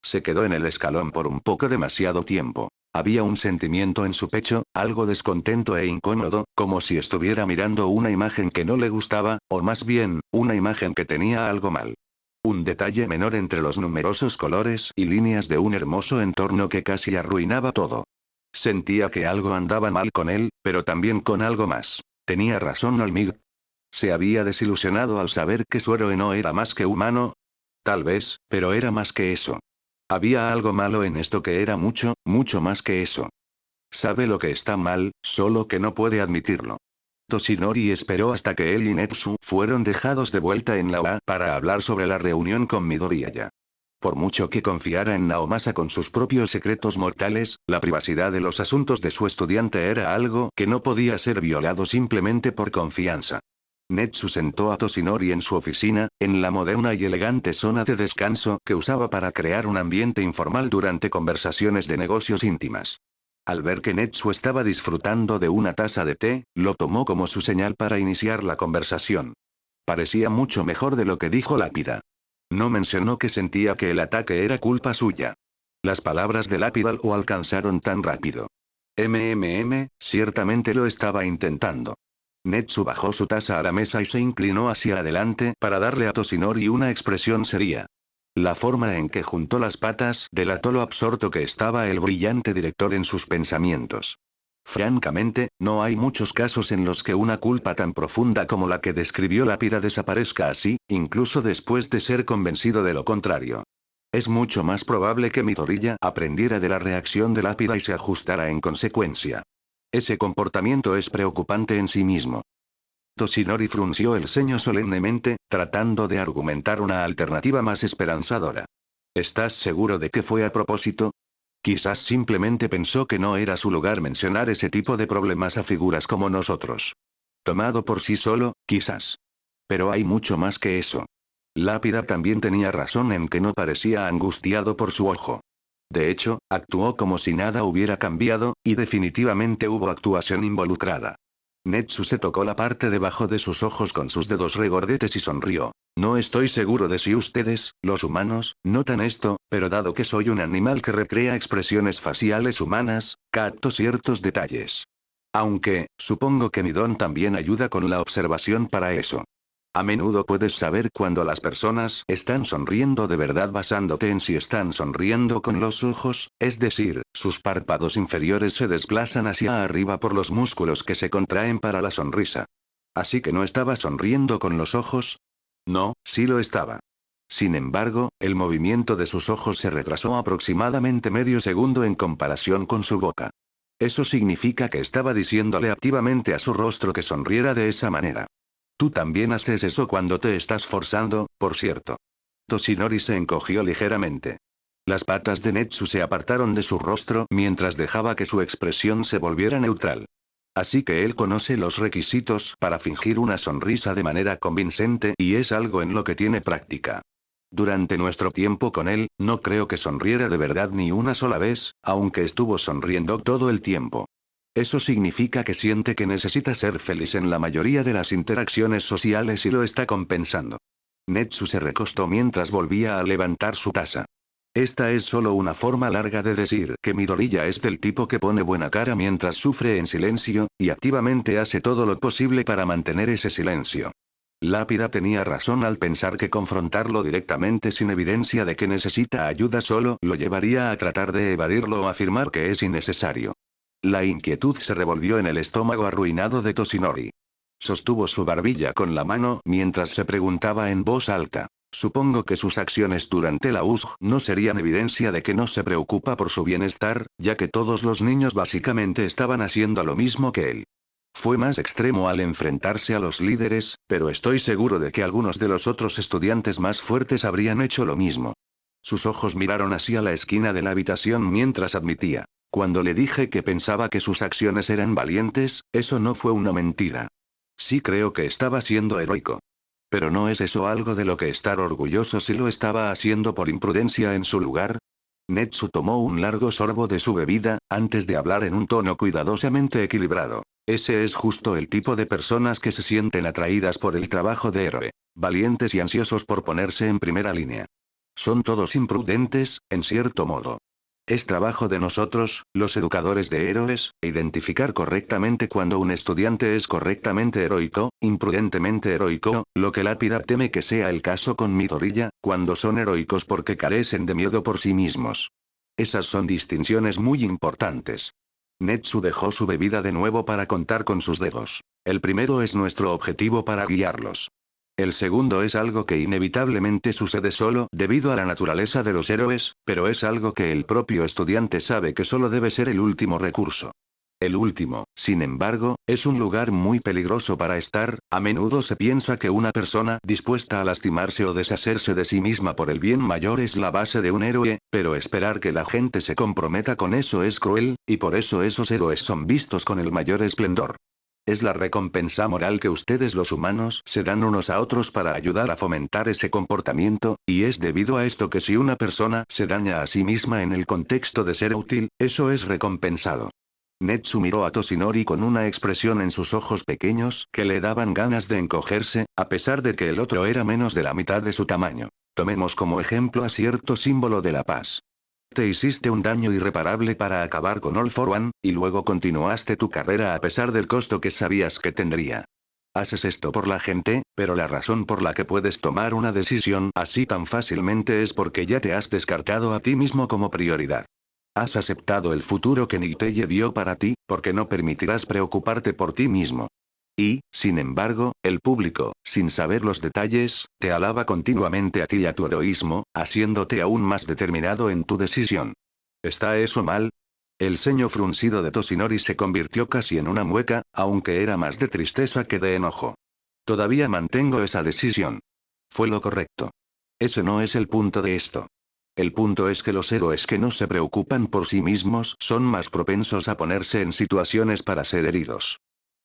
Se quedó en el escalón por un poco demasiado tiempo. Había un sentimiento en su pecho, algo descontento e incómodo, como si estuviera mirando una imagen que no le gustaba, o más bien, una imagen que tenía algo mal. Un detalle menor entre los numerosos colores y líneas de un hermoso entorno que casi arruinaba todo. Sentía que algo andaba mal con él, pero también con algo más. Tenía razón All Might. ¿Se había desilusionado al saber que su héroe no era más que humano? Tal vez, pero era más que eso. Había algo malo en esto que era mucho, mucho más que eso. Sabe lo que está mal, solo que no puede admitirlo. Toshinori esperó hasta que él y Netsu fueron dejados de vuelta en la OA para hablar sobre la reunión con Midoriya. Por mucho que confiara en Naomasa con sus propios secretos mortales, la privacidad de los asuntos de su estudiante era algo que no podía ser violado simplemente por confianza. Netsu sentó a Toshinori en su oficina, en la moderna y elegante zona de descanso que usaba para crear un ambiente informal durante conversaciones de negocios íntimas. Al ver que Netsu estaba disfrutando de una taza de té, lo tomó como su señal para iniciar la conversación. Parecía mucho mejor de lo que dijo Lápida. No mencionó que sentía que el ataque era culpa suya. Las palabras de Lápida lo alcanzaron tan rápido. Ciertamente lo estaba intentando. Netsu bajó su taza a la mesa y se inclinó hacia adelante para darle a Toshinori una expresión seria. La forma en que juntó las patas delató lo absorto que estaba el brillante director en sus pensamientos. Francamente, no hay muchos casos en los que una culpa tan profunda como la que describió Lápida desaparezca así, incluso después de ser convencido de lo contrario. Es mucho más probable que Midoriya aprendiera de la reacción de Lápida y se ajustara en consecuencia. Ese comportamiento es preocupante en sí mismo. Toshinori frunció el ceño solemnemente, tratando de argumentar una alternativa más esperanzadora. ¿Estás seguro de que fue a propósito? Quizás simplemente pensó que no era su lugar mencionar ese tipo de problemas a figuras como nosotros. Tomado por sí solo, quizás. Pero hay mucho más que eso. Lápida también tenía razón en que no parecía angustiado por su ojo. De hecho, actuó como si nada hubiera cambiado, y definitivamente hubo actuación involucrada. Netsu se tocó la parte debajo de sus ojos con sus dedos regordetes y sonrió. No estoy seguro de si ustedes, los humanos, notan esto, pero dado que soy un animal que recrea expresiones faciales humanas, capto ciertos detalles. Aunque, supongo que mi don también ayuda con la observación para eso. A menudo puedes saber cuando las personas están sonriendo de verdad basándote en si están sonriendo con los ojos, es decir, sus párpados inferiores se desplazan hacia arriba por los músculos que se contraen para la sonrisa. ¿Así que no estaba sonriendo con los ojos? No, sí lo estaba. Sin embargo, el movimiento de sus ojos se retrasó aproximadamente medio segundo en comparación con su boca. Eso significa que estaba diciéndole activamente a su rostro que sonriera de esa manera. Tú también haces eso cuando te estás forzando, por cierto. Toshinori se encogió ligeramente. Las patas de Netsu se apartaron de su rostro mientras dejaba que su expresión se volviera neutral. Así que él conoce los requisitos para fingir una sonrisa de manera convincente y es algo en lo que tiene práctica. Durante nuestro tiempo con él, no creo que sonriera de verdad ni una sola vez, aunque estuvo sonriendo todo el tiempo. Eso significa que siente que necesita ser feliz en la mayoría de las interacciones sociales y lo está compensando. Netsu se recostó mientras volvía a levantar su taza. Esta es solo una forma larga de decir que Midoriya es del tipo que pone buena cara mientras sufre en silencio, y activamente hace todo lo posible para mantener ese silencio. Lápida tenía razón al pensar que confrontarlo directamente sin evidencia de que necesita ayuda solo lo llevaría a tratar de evadirlo o afirmar que es innecesario. La inquietud se revolvió en el estómago arruinado de Toshinori. Sostuvo su barbilla con la mano mientras se preguntaba en voz alta. Supongo que sus acciones durante la USG no serían evidencia de que no se preocupa por su bienestar, ya que todos los niños básicamente estaban haciendo lo mismo que él. Fue más extremo al enfrentarse a los líderes, pero estoy seguro de que algunos de los otros estudiantes más fuertes habrían hecho lo mismo. Sus ojos miraron hacia la esquina de la habitación mientras admitía. Cuando le dije que pensaba que sus acciones eran valientes, eso no fue una mentira. Sí creo que estaba siendo heroico. Pero ¿no es eso algo de lo que estar orgulloso si lo estaba haciendo por imprudencia en su lugar? Netsu tomó un largo sorbo de su bebida, antes de hablar en un tono cuidadosamente equilibrado. Ese es justo el tipo de personas que se sienten atraídas por el trabajo de héroe, valientes y ansiosos por ponerse en primera línea. Son todos imprudentes, en cierto modo. Es trabajo de nosotros, los educadores de héroes, identificar correctamente cuando un estudiante es correctamente heroico, imprudentemente heroico, lo que Lápida teme que sea el caso con Midoriya, cuando son heroicos porque carecen de miedo por sí mismos. Esas son distinciones muy importantes. Netsu dejó su bebida de nuevo para contar con sus dedos. El primero es nuestro objetivo para guiarlos. El segundo es algo que inevitablemente sucede solo debido a la naturaleza de los héroes, pero es algo que el propio estudiante sabe que solo debe ser el último recurso. El último, sin embargo, es un lugar muy peligroso para estar. A menudo se piensa que una persona dispuesta a lastimarse o deshacerse de sí misma por el bien mayor es la base de un héroe, pero esperar que la gente se comprometa con eso es cruel, y por eso esos héroes son vistos con el mayor esplendor. Es la recompensa moral que ustedes los humanos se dan unos a otros para ayudar a fomentar ese comportamiento, y es debido a esto que si una persona se daña a sí misma en el contexto de ser útil, eso es recompensado. Netsu miró a Toshinori con una expresión en sus ojos pequeños que le daban ganas de encogerse, a pesar de que el otro era menos de la mitad de su tamaño. Tomemos como ejemplo a cierto símbolo de la paz. Te hiciste un daño irreparable para acabar con All for One, y luego continuaste tu carrera a pesar del costo que sabías que tendría. Haces esto por la gente, pero la razón por la que puedes tomar una decisión así tan fácilmente es porque ya te has descartado a ti mismo como prioridad. Has aceptado el futuro que Niteye vio para ti, porque no permitirás preocuparte por ti mismo. Y, sin embargo, el público, sin saber los detalles, te alaba continuamente a ti y a tu heroísmo, haciéndote aún más determinado en tu decisión. ¿Está eso mal? El ceño fruncido de Toshinori se convirtió casi en una mueca, aunque era más de tristeza que de enojo. Todavía mantengo esa decisión. Fue lo correcto. Ese no es el punto de esto. El punto es que los héroes que no se preocupan por sí mismos son más propensos a ponerse en situaciones para ser heridos.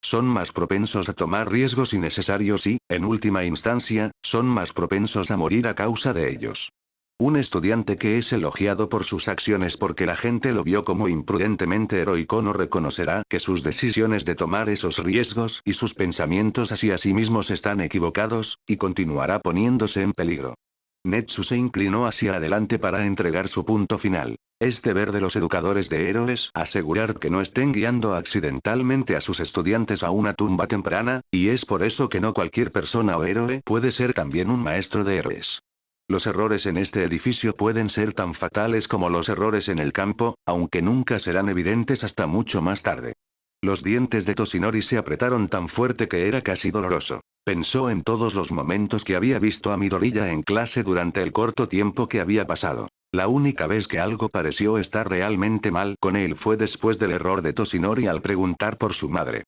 Son más propensos a tomar riesgos innecesarios y, en última instancia, son más propensos a morir a causa de ellos. Un estudiante que es elogiado por sus acciones porque la gente lo vio como imprudentemente heroico no reconocerá que sus decisiones de tomar esos riesgos y sus pensamientos hacia sí mismos están equivocados, y continuará poniéndose en peligro. Netsu se inclinó hacia adelante para entregar su punto final. Es deber de los educadores de héroes asegurar que no estén guiando accidentalmente a sus estudiantes a una tumba temprana, y es por eso que no cualquier persona o héroe puede ser también un maestro de héroes. Los errores en este edificio pueden ser tan fatales como los errores en el campo, aunque nunca serán evidentes hasta mucho más tarde. Los dientes de Toshinori se apretaron tan fuerte que era casi doloroso. Pensó en todos los momentos que había visto a Midoriya en clase durante el corto tiempo que había pasado. La única vez que algo pareció estar realmente mal con él fue después del error de Toshinori al preguntar por su madre.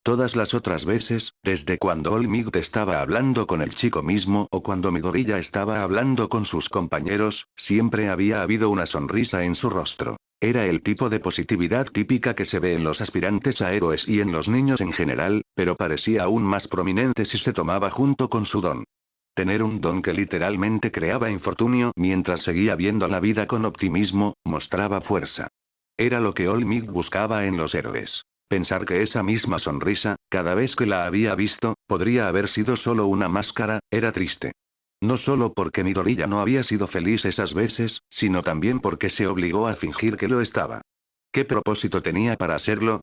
Todas las otras veces, desde cuando All Might estaba hablando con el chico mismo o cuando Midoriya estaba hablando con sus compañeros, siempre había habido una sonrisa en su rostro. Era el tipo de positividad típica que se ve en los aspirantes a héroes y en los niños en general, pero parecía aún más prominente si se tomaba junto con su don. Tener un don que literalmente creaba infortunio mientras seguía viendo la vida con optimismo, mostraba fuerza. Era lo que All Might buscaba en los héroes. Pensar que esa misma sonrisa, cada vez que la había visto, podría haber sido solo una máscara, era triste. No solo porque Midoriya no había sido feliz esas veces, sino también porque se obligó a fingir que lo estaba. ¿Qué propósito tenía para hacerlo?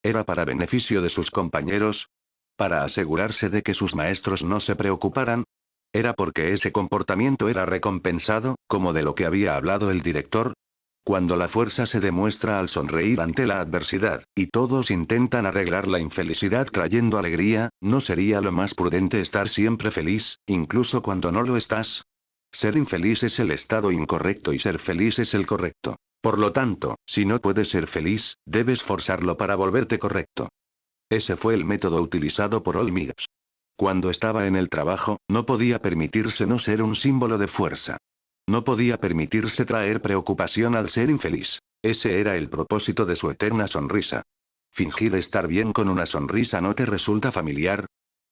¿Era para beneficio de sus compañeros? ¿Para asegurarse de que sus maestros no se preocuparan? ¿Era porque ese comportamiento era recompensado, como de lo que había hablado el director? Cuando la fuerza se demuestra al sonreír ante la adversidad, y todos intentan arreglar la infelicidad trayendo alegría, ¿no sería lo más prudente estar siempre feliz, incluso cuando no lo estás? Ser infeliz es el estado incorrecto y ser feliz es el correcto. Por lo tanto, si no puedes ser feliz, debes forzarlo para volverte correcto. Ese fue el método utilizado por All Might. Cuando estaba en el trabajo, no podía permitirse no ser un símbolo de fuerza. No podía permitirse traer preocupación al ser infeliz. Ese era el propósito de su eterna sonrisa. ¿Fingir estar bien con una sonrisa no te resulta familiar?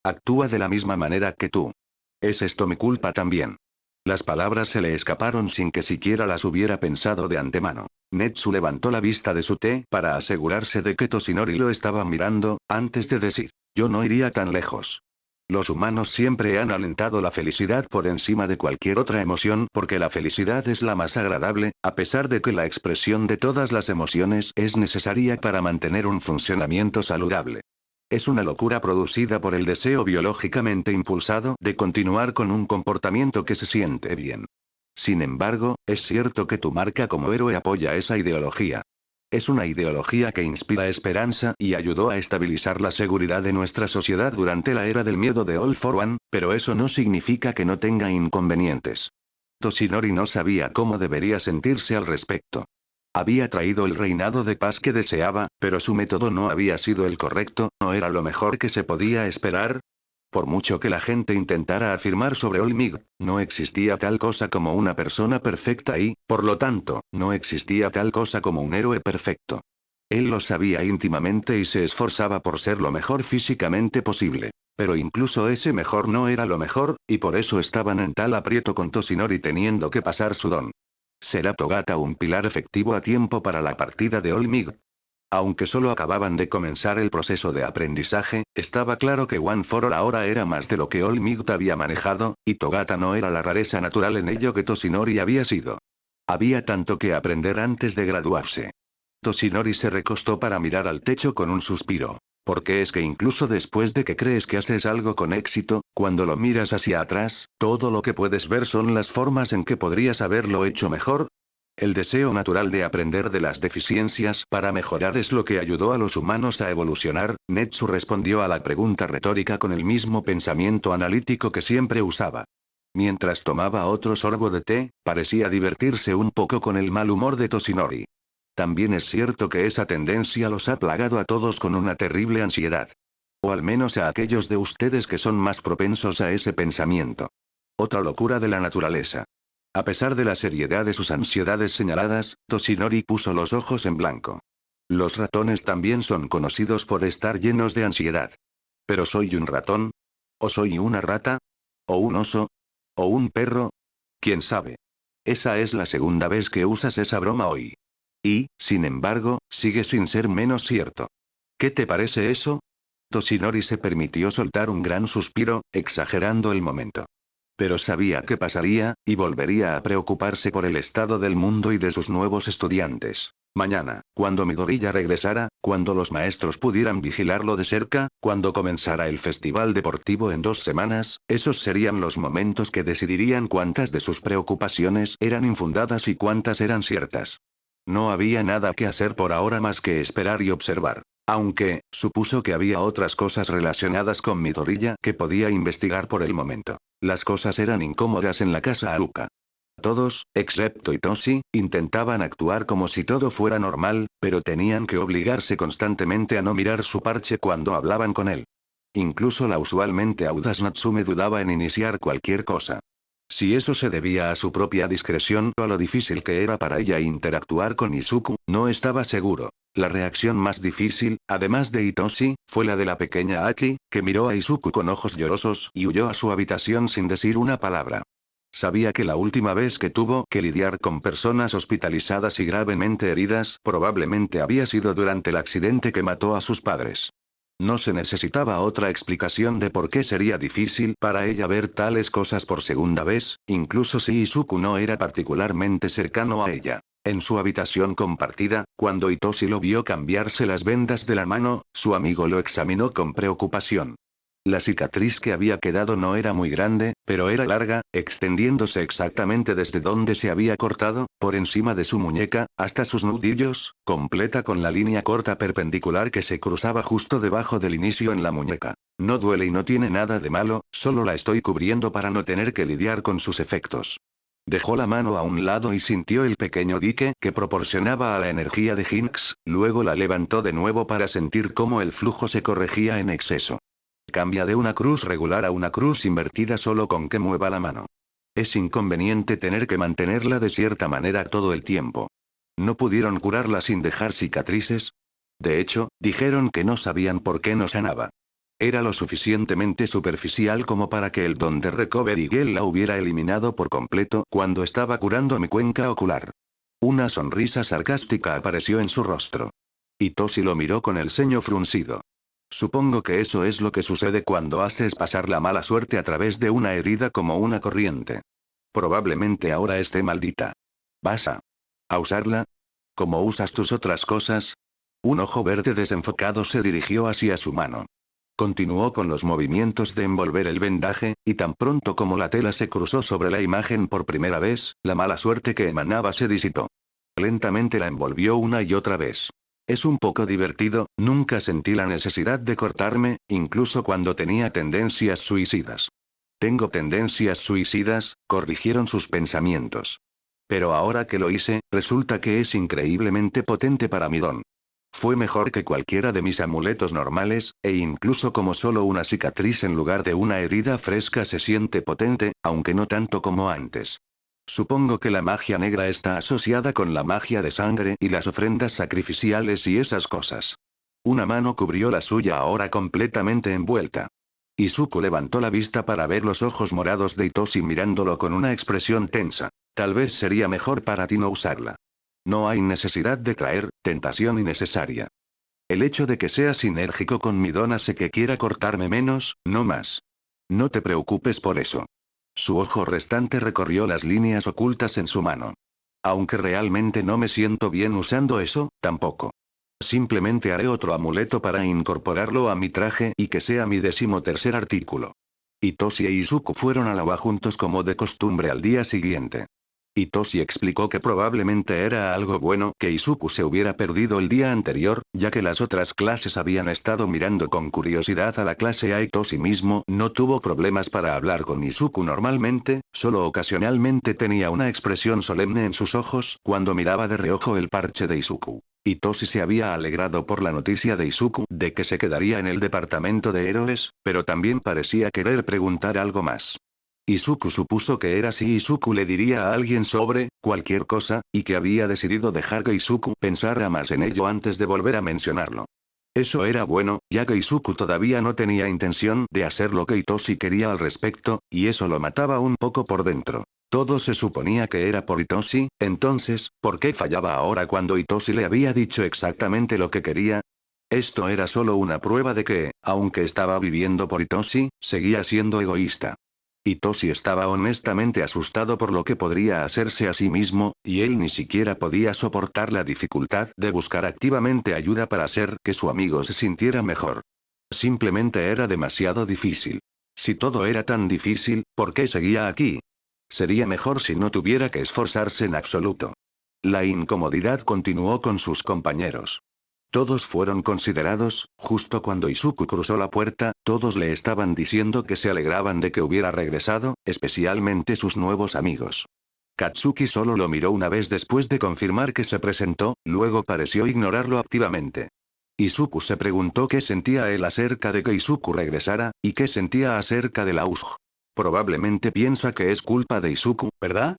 Actúa de la misma manera que tú. ¿Es esto mi culpa también? Las palabras se le escaparon sin que siquiera las hubiera pensado de antemano. Netsu levantó la vista de su té para asegurarse de que Toshinori lo estaba mirando, antes de decir, yo no iría tan lejos. Los humanos siempre han alentado la felicidad por encima de cualquier otra emoción porque la felicidad es la más agradable, a pesar de que la expresión de todas las emociones es necesaria para mantener un funcionamiento saludable. Es una locura producida por el deseo biológicamente impulsado de continuar con un comportamiento que se siente bien. Sin embargo, es cierto que tu marca como héroe apoya esa ideología. Es una ideología que inspira esperanza y ayudó a estabilizar la seguridad de nuestra sociedad durante la era del miedo de All for One, pero eso no significa que no tenga inconvenientes. Toshinori no sabía cómo debería sentirse al respecto. Había traído el reinado de paz que deseaba, pero su método no había sido el correcto, no era lo mejor que se podía esperar. Por mucho que la gente intentara afirmar sobre All Might, no existía tal cosa como una persona perfecta y, por lo tanto, no existía tal cosa como un héroe perfecto. Él lo sabía íntimamente y se esforzaba por ser lo mejor físicamente posible. Pero incluso ese mejor no era lo mejor, y por eso estaban en tal aprieto con Toshinori teniendo que pasar su don. ¿Será Togata un pilar efectivo a tiempo para la partida de All Might? Aunque solo acababan de comenzar el proceso de aprendizaje, estaba claro que One for All ahora era más de lo que All Might había manejado, y Togata no era la rareza natural en ello que Toshinori había sido. Había tanto que aprender antes de graduarse. Toshinori se recostó para mirar al techo con un suspiro. Porque es que incluso después de que crees que haces algo con éxito, cuando lo miras hacia atrás, todo lo que puedes ver son las formas en que podrías haberlo hecho mejor? El deseo natural de aprender de las deficiencias para mejorar es lo que ayudó a los humanos a evolucionar. Netsu respondió a la pregunta retórica con el mismo pensamiento analítico que siempre usaba. Mientras tomaba otro sorbo de té, parecía divertirse un poco con el mal humor de Toshinori. También es cierto que esa tendencia los ha plagado a todos con una terrible ansiedad. O al menos a aquellos de ustedes que son más propensos a ese pensamiento. Otra locura de la naturaleza. A pesar de la seriedad de sus ansiedades señaladas, Toshinori puso los ojos en blanco. Los ratones también son conocidos por estar llenos de ansiedad. ¿Pero soy un ratón? ¿O soy una rata? ¿O un oso? ¿O un perro? ¿Quién sabe? Esa es la segunda vez que usas esa broma hoy. Y, sin embargo, sigue sin ser menos cierto. ¿Qué te parece eso? Toshinori se permitió soltar un gran suspiro, exagerando el momento. Pero sabía que pasaría, y volvería a preocuparse por el estado del mundo y de sus nuevos estudiantes. Mañana, cuando Midoriya regresara, cuando los maestros pudieran vigilarlo de cerca, cuando comenzara el festival deportivo en 2 semanas, esos serían los momentos que decidirían cuántas de sus preocupaciones eran infundadas y cuántas eran ciertas. No había nada que hacer por ahora más que esperar y observar. Aunque, supuso que había otras cosas relacionadas con Midoriya que podía investigar por el momento. Las cosas eran incómodas en la casa Haruka. Todos, excepto Itoshi, intentaban actuar como si todo fuera normal, pero tenían que obligarse constantemente a no mirar su parche cuando hablaban con él. Incluso la usualmente audaz Natsume dudaba en iniciar cualquier cosa. Si eso se debía a su propia discreción o a lo difícil que era para ella interactuar con Izuku, no estaba seguro. La reacción más difícil, además de Itoshi, fue la de la pequeña Aki, que miró a Izuku con ojos llorosos y huyó a su habitación sin decir una palabra. Sabía que la última vez que tuvo que lidiar con personas hospitalizadas y gravemente heridas probablemente había sido durante el accidente que mató a sus padres. No se necesitaba otra explicación de por qué sería difícil para ella ver tales cosas por segunda vez, incluso si Izuku no era particularmente cercano a ella. En su habitación compartida, cuando Itoshi lo vio cambiarse las vendas de la mano, su amigo lo examinó con preocupación. La cicatriz que había quedado no era muy grande, pero era larga, extendiéndose exactamente desde donde se había cortado, por encima de su muñeca, hasta sus nudillos, completa con la línea corta perpendicular que se cruzaba justo debajo del inicio en la muñeca. No duele y no tiene nada de malo, solo la estoy cubriendo para no tener que lidiar con sus efectos. Dejó la mano a un lado y sintió el pequeño dique que proporcionaba a la energía de Jinx, luego la levantó de nuevo para sentir cómo el flujo se corregía en exceso. Cambia de una cruz regular a una cruz invertida solo con que mueva la mano. Es inconveniente tener que mantenerla de cierta manera todo el tiempo. ¿No pudieron curarla sin dejar cicatrices? De hecho, dijeron que no sabían por qué no sanaba. Era lo suficientemente superficial como para que el don de Recovery Gel la hubiera eliminado por completo cuando estaba curando mi cuenca ocular. Una sonrisa sarcástica apareció en su rostro. Itoshi lo miró con el ceño fruncido. Supongo que eso es lo que sucede cuando haces pasar la mala suerte a través de una herida como una corriente. Probablemente ahora esté maldita. ¿Vas a usarla? ¿Cómo usas tus otras cosas? Un ojo verde desenfocado se dirigió hacia su mano. Continuó con los movimientos de envolver el vendaje, y tan pronto como la tela se cruzó sobre la imagen por primera vez, la mala suerte que emanaba se disipó. Lentamente la envolvió una y otra vez. Es un poco divertido, nunca sentí la necesidad de cortarme, incluso cuando tenía tendencias suicidas. Tengo tendencias suicidas, corrigieron sus pensamientos. Pero ahora que lo hice, resulta que es increíblemente potente para mi don. Fue mejor que cualquiera de mis amuletos normales, e incluso como solo una cicatriz en lugar de una herida fresca se siente potente, aunque no tanto como antes. Supongo que la magia negra está asociada con la magia de sangre y las ofrendas sacrificiales y esas cosas. Una mano cubrió la suya ahora completamente envuelta. Izuku levantó la vista para ver los ojos morados de Itoshi mirándolo con una expresión tensa. Tal vez sería mejor para ti no usarla. No hay necesidad de traer tentación innecesaria. El hecho de que seas enérgico con mi don hace que quiera cortarme menos, no más. No te preocupes por eso. Su ojo restante recorrió las líneas ocultas en su mano. Aunque realmente no me siento bien usando eso, tampoco. Simplemente haré otro amuleto para incorporarlo a mi traje y que sea mi 13º artículo. Itoshi e Izuku fueron a la UA juntos como de costumbre al día siguiente. Itoshi explicó que probablemente era algo bueno que Izuku se hubiera perdido el día anterior, ya que las otras clases habían estado mirando con curiosidad a la clase A. Itoshi mismo no tuvo problemas para hablar con Izuku normalmente, solo ocasionalmente tenía una expresión solemne en sus ojos cuando miraba de reojo el parche de Izuku. Itoshi se había alegrado por la noticia de Izuku de que se quedaría en el departamento de héroes, pero también parecía querer preguntar algo más. Izuku supuso que era si Izuku le diría a alguien sobre cualquier cosa, y que había decidido dejar que Izuku pensara más en ello antes de volver a mencionarlo. Eso era bueno, ya que Izuku todavía no tenía intención de hacer lo que Itoshi quería al respecto, y eso lo mataba un poco por dentro. Todo se suponía que era por Itoshi, entonces, ¿por qué fallaba ahora cuando Itoshi le había dicho exactamente lo que quería? Esto era solo una prueba de que, aunque estaba viviendo por Itoshi, seguía siendo egoísta. Itoshi estaba honestamente asustado por lo que podría hacerse a sí mismo, y él ni siquiera podía soportar la dificultad de buscar activamente ayuda para hacer que su amigo se sintiera mejor. Simplemente era demasiado difícil. Si todo era tan difícil, ¿por qué seguía aquí? Sería mejor si no tuviera que esforzarse en absoluto. La incomodidad continuó con sus compañeros. Todos fueron considerados, justo cuando Izuku cruzó la puerta, todos le estaban diciendo que se alegraban de que hubiera regresado, especialmente sus nuevos amigos. Katsuki solo lo miró una vez después de confirmar que se presentó, luego pareció ignorarlo activamente. Izuku se preguntó qué sentía él acerca de que Izuku regresara, y qué sentía acerca de la USG. Probablemente piensa que es culpa de Izuku, ¿verdad?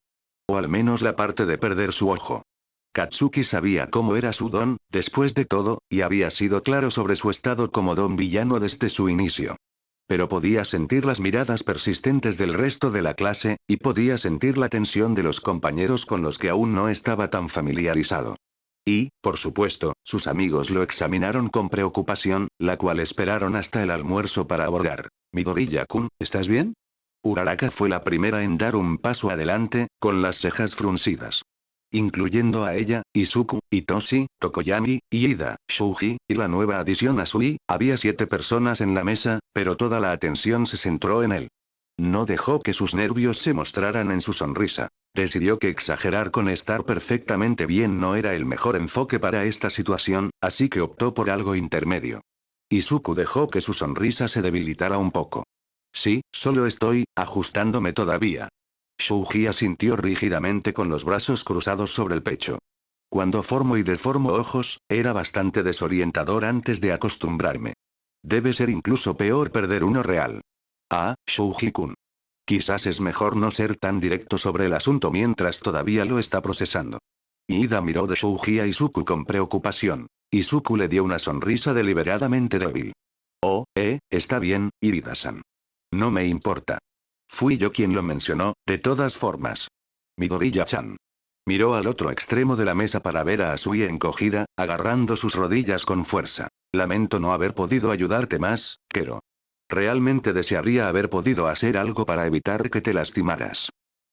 O al menos la parte de perder su ojo. Katsuki sabía cómo era su don, después de todo, y había sido claro sobre su estado como don villano desde su inicio. Pero podía sentir las miradas persistentes del resto de la clase, y podía sentir la tensión de los compañeros con los que aún no estaba tan familiarizado. Y, por supuesto, sus amigos lo examinaron con preocupación, la cual esperaron hasta el almuerzo para abordar. Midoriya-kun, ¿estás bien? Uraraka fue la primera en dar un paso adelante, con las cejas fruncidas. Incluyendo a ella, Izuku, Itoshi, Tokoyami, Ida, Shouji, y la nueva adición Asui, había 7 personas en la mesa, pero toda la atención se centró en él. No dejó que sus nervios se mostraran en su sonrisa. Decidió que exagerar con estar perfectamente bien no era el mejor enfoque para esta situación, así que optó por algo intermedio. Izuku dejó que su sonrisa se debilitara un poco. Sí, solo estoy ajustándome todavía. Shouji asintió rígidamente con los brazos cruzados sobre el pecho. Cuando formo y deformo ojos, era bastante desorientador antes de acostumbrarme. Debe ser incluso peor perder uno real. Ah, Shouji-kun. Quizás es mejor no ser tan directo sobre el asunto mientras todavía lo está procesando. Ida miró de Shouji a Izuku con preocupación. Izuku le dio una sonrisa deliberadamente débil. Oh, está bien, Ida-san. No me importa. Fui yo quien lo mencionó, de todas formas. Midoriya-chan. Miró al otro extremo de la mesa para ver a Asui encogida, agarrando sus rodillas con fuerza. Lamento no haber podido ayudarte más, Kero. Realmente desearía haber podido hacer algo para evitar que te lastimaras.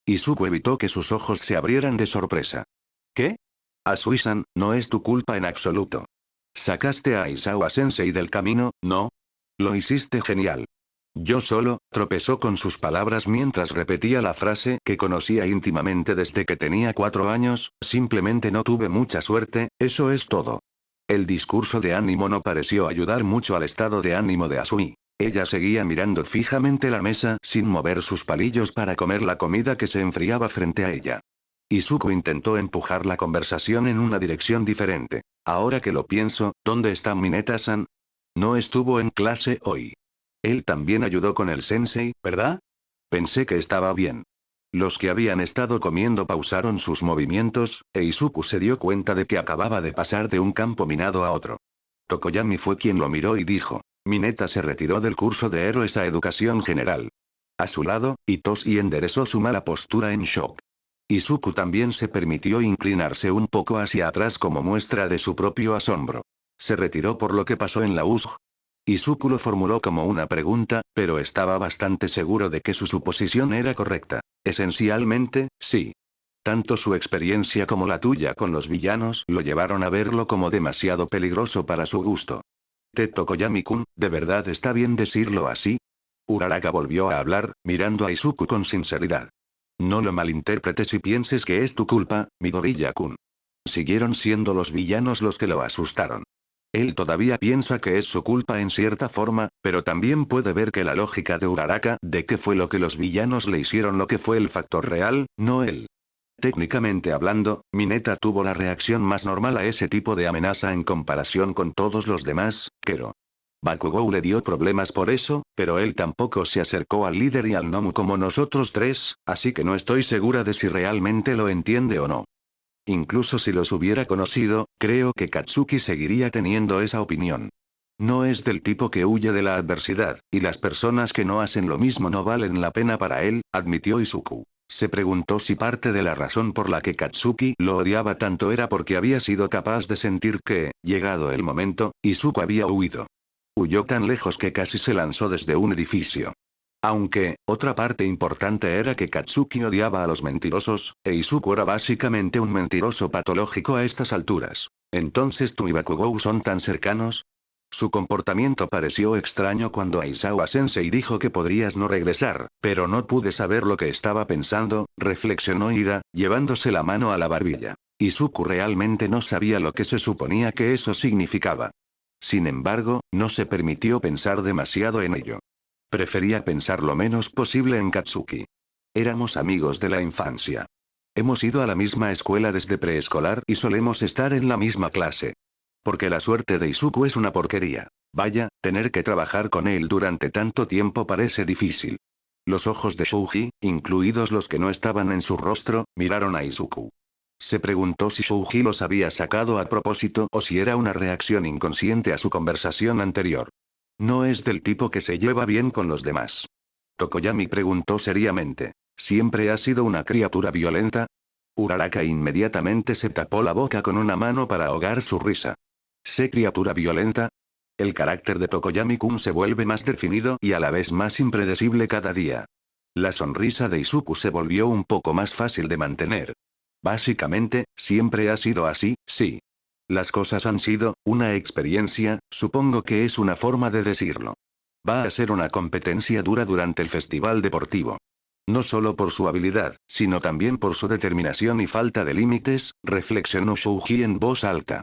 Izuku evitó que sus ojos se abrieran de sorpresa. ¿Qué? Asui-san, no es tu culpa en absoluto. Sacaste a Aizawa-sensei del camino, ¿no? Lo hiciste genial. Yo solo, tropezó con sus palabras mientras repetía la frase que conocía íntimamente desde que tenía 4 años, simplemente no tuve mucha suerte, eso es todo. El discurso de ánimo no pareció ayudar mucho al estado de ánimo de Asui. Ella seguía mirando fijamente la mesa sin mover sus palillos para comer la comida que se enfriaba frente a ella. Izuku intentó empujar la conversación en una dirección diferente. Ahora que lo pienso, ¿dónde está Mineta-san? No estuvo en clase hoy. Él también ayudó con el sensei, ¿verdad? Pensé que estaba bien. Los que habían estado comiendo pausaron sus movimientos, e Izuku se dio cuenta de que acababa de pasar de un campo minado a otro. Tokoyami fue quien lo miró y dijo, Mineta se retiró del curso de héroes a educación general. A su lado, Itoshi enderezó su mala postura en shock. Izuku también se permitió inclinarse un poco hacia atrás como muestra de su propio asombro. ¿Se retiró por lo que pasó en la USG? Izuku lo formuló como una pregunta, pero estaba bastante seguro de que su suposición era correcta. Esencialmente, sí. Tanto su experiencia como la tuya con los villanos lo llevaron a verlo como demasiado peligroso para su gusto. Tokoyami-kun, ¿de verdad está bien decirlo así? Uraraka volvió a hablar, mirando a Izuku con sinceridad. No lo malinterpretes y pienses que es tu culpa, Midoriya-kun. Siguieron siendo los villanos los que lo asustaron. Él todavía piensa que es su culpa en cierta forma, pero también puede ver que la lógica de Uraraka de qué fue lo que los villanos le hicieron lo que fue el factor real, no él. Técnicamente hablando, Mineta tuvo la reacción más normal a ese tipo de amenaza en comparación con todos los demás, Kero. Bakugou le dio problemas por eso, pero él tampoco se acercó al líder y al Nomu como nosotros tres, así que no estoy segura de si realmente lo entiende o no. Incluso si los hubiera conocido, creo que Katsuki seguiría teniendo esa opinión. No es del tipo que huye de la adversidad, y las personas que no hacen lo mismo no valen la pena para él, admitió Izuku. Se preguntó si parte de la razón por la que Katsuki lo odiaba tanto era porque había sido capaz de sentir que, llegado el momento, Izuku había huido. Huyó tan lejos que casi se lanzó desde un edificio. Aunque, otra parte importante era que Katsuki odiaba a los mentirosos, e Izuku era básicamente un mentiroso patológico a estas alturas. ¿Entonces tú y Bakugou son tan cercanos? Su comportamiento pareció extraño cuando Aizawa-sensei dijo que podrías no regresar, pero no pude saber lo que estaba pensando, reflexionó Ida, llevándose la mano a la barbilla. Izuku realmente no sabía lo que se suponía que eso significaba. Sin embargo, no se permitió pensar demasiado en ello. Prefería pensar lo menos posible en Katsuki. Éramos amigos de la infancia. Hemos ido a la misma escuela desde preescolar y solemos estar en la misma clase. Porque la suerte de Izuku es una porquería. Vaya, tener que trabajar con él durante tanto tiempo parece difícil. Los ojos de Shouji, incluidos los que no estaban en su rostro, miraron a Izuku. Se preguntó si Shouji los había sacado a propósito o si era una reacción inconsciente a su conversación anterior. No es del tipo que se lleva bien con los demás. Tokoyami preguntó seriamente. ¿Siempre ha sido una criatura violenta? Uraraka inmediatamente se tapó la boca con una mano para ahogar su risa. ¿Sé criatura violenta? El carácter de Tokoyami-kun se vuelve más definido y a la vez más impredecible cada día. La sonrisa de Izuku se volvió un poco más fácil de mantener. Básicamente, siempre ha sido así, sí. Las cosas han sido, una experiencia, supongo que es una forma de decirlo. Va a ser una competencia dura durante el festival deportivo. No solo por su habilidad, sino también por su determinación y falta de límites, reflexionó Shouji en voz alta.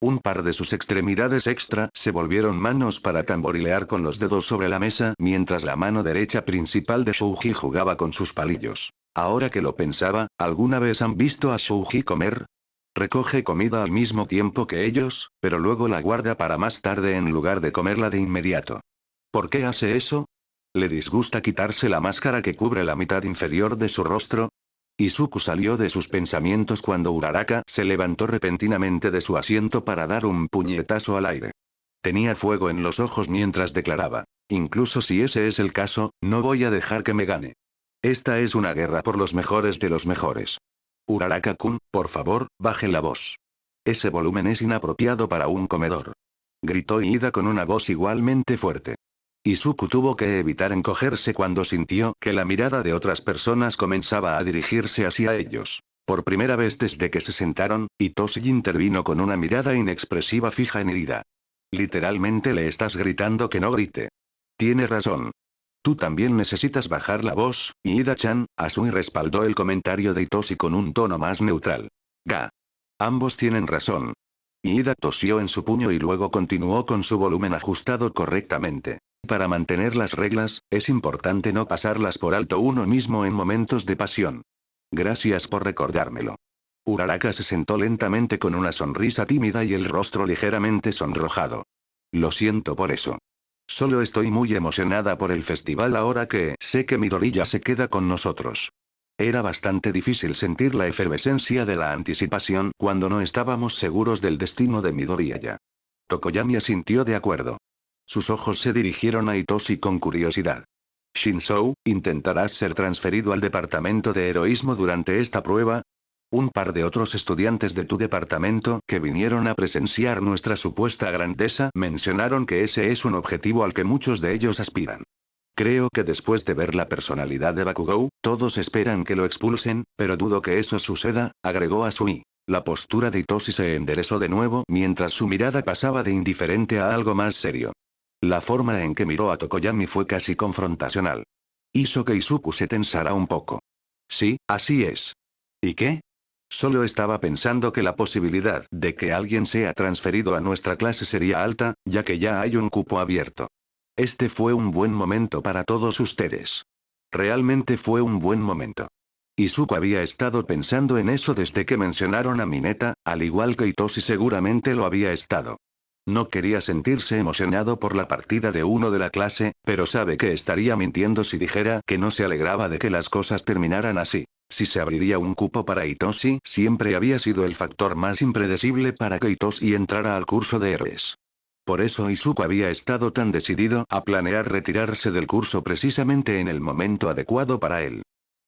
Un par de sus extremidades extra se volvieron manos para tamborilear con los dedos sobre la mesa mientras la mano derecha principal de Shouji jugaba con sus palillos. Ahora que lo pensaba, ¿alguna vez han visto a Shouji comer? Recoge comida al mismo tiempo que ellos, pero luego la guarda para más tarde en lugar de comerla de inmediato. ¿Por qué hace eso? ¿Le disgusta quitarse la máscara que cubre la mitad inferior de su rostro? Izuku salió de sus pensamientos cuando Uraraka se levantó repentinamente de su asiento para dar un puñetazo al aire. Tenía fuego en los ojos mientras declaraba. Incluso si ese es el caso, no voy a dejar que me gane. Esta es una guerra por los mejores de los mejores. Uraraka-kun, por favor, baje la voz. Ese volumen es inapropiado para un comedor. Gritó Iida con una voz igualmente fuerte. Izuku tuvo que evitar encogerse cuando sintió que la mirada de otras personas comenzaba a dirigirse hacia ellos. Por primera vez desde que se sentaron, Itoshi intervino con una mirada inexpresiva fija en Iida. Literalmente le estás gritando que no grite. Tiene razón. Tú también necesitas bajar la voz, Iida-chan. Asui respaldó el comentario de Itoshi con un tono más neutral. Ga. Ambos tienen razón. Iida tosió en su puño y luego continuó con su volumen ajustado correctamente. Para mantener las reglas, es importante no pasarlas por alto uno mismo en momentos de pasión. Gracias por recordármelo. Uraraka se sentó lentamente con una sonrisa tímida y el rostro ligeramente sonrojado. Lo siento por eso. Solo estoy muy emocionada por el festival ahora que sé que Midoriya se queda con nosotros. Era bastante difícil sentir la efervescencia de la anticipación cuando no estábamos seguros del destino de Midoriya. Tokoyami asintió de acuerdo. Sus ojos se dirigieron a Itoshi con curiosidad. Shinzou, ¿intentarás ser transferido al departamento de heroísmo durante esta prueba? Un par de otros estudiantes de tu departamento que vinieron a presenciar nuestra supuesta grandeza mencionaron que ese es un objetivo al que muchos de ellos aspiran. Creo que después de ver la personalidad de Bakugou, todos esperan que lo expulsen, pero dudo que eso suceda, agregó Asui. La postura de Itoshi se enderezó de nuevo mientras su mirada pasaba de indiferente a algo más serio. La forma en que miró a Tokoyami fue casi confrontacional. Hizo que Izuku se tensara un poco. Sí, así es. ¿Y qué? Solo estaba pensando que la posibilidad de que alguien sea transferido a nuestra clase sería alta, ya que ya hay un cupo abierto. Este fue un buen momento para todos ustedes. Realmente fue un buen momento. Izuku había estado pensando en eso desde que mencionaron a Mineta, al igual que Itoshi seguramente lo había estado. No quería sentirse emocionado por la partida de uno de la clase, pero sabe que estaría mintiendo si dijera que no se alegraba de que las cosas terminaran así. Si se abriría un cupo para Itoshi, siempre había sido el factor más impredecible para que Itoshi entrara al curso de héroes. Por eso Izuku había estado tan decidido a planear retirarse del curso precisamente en el momento adecuado para él.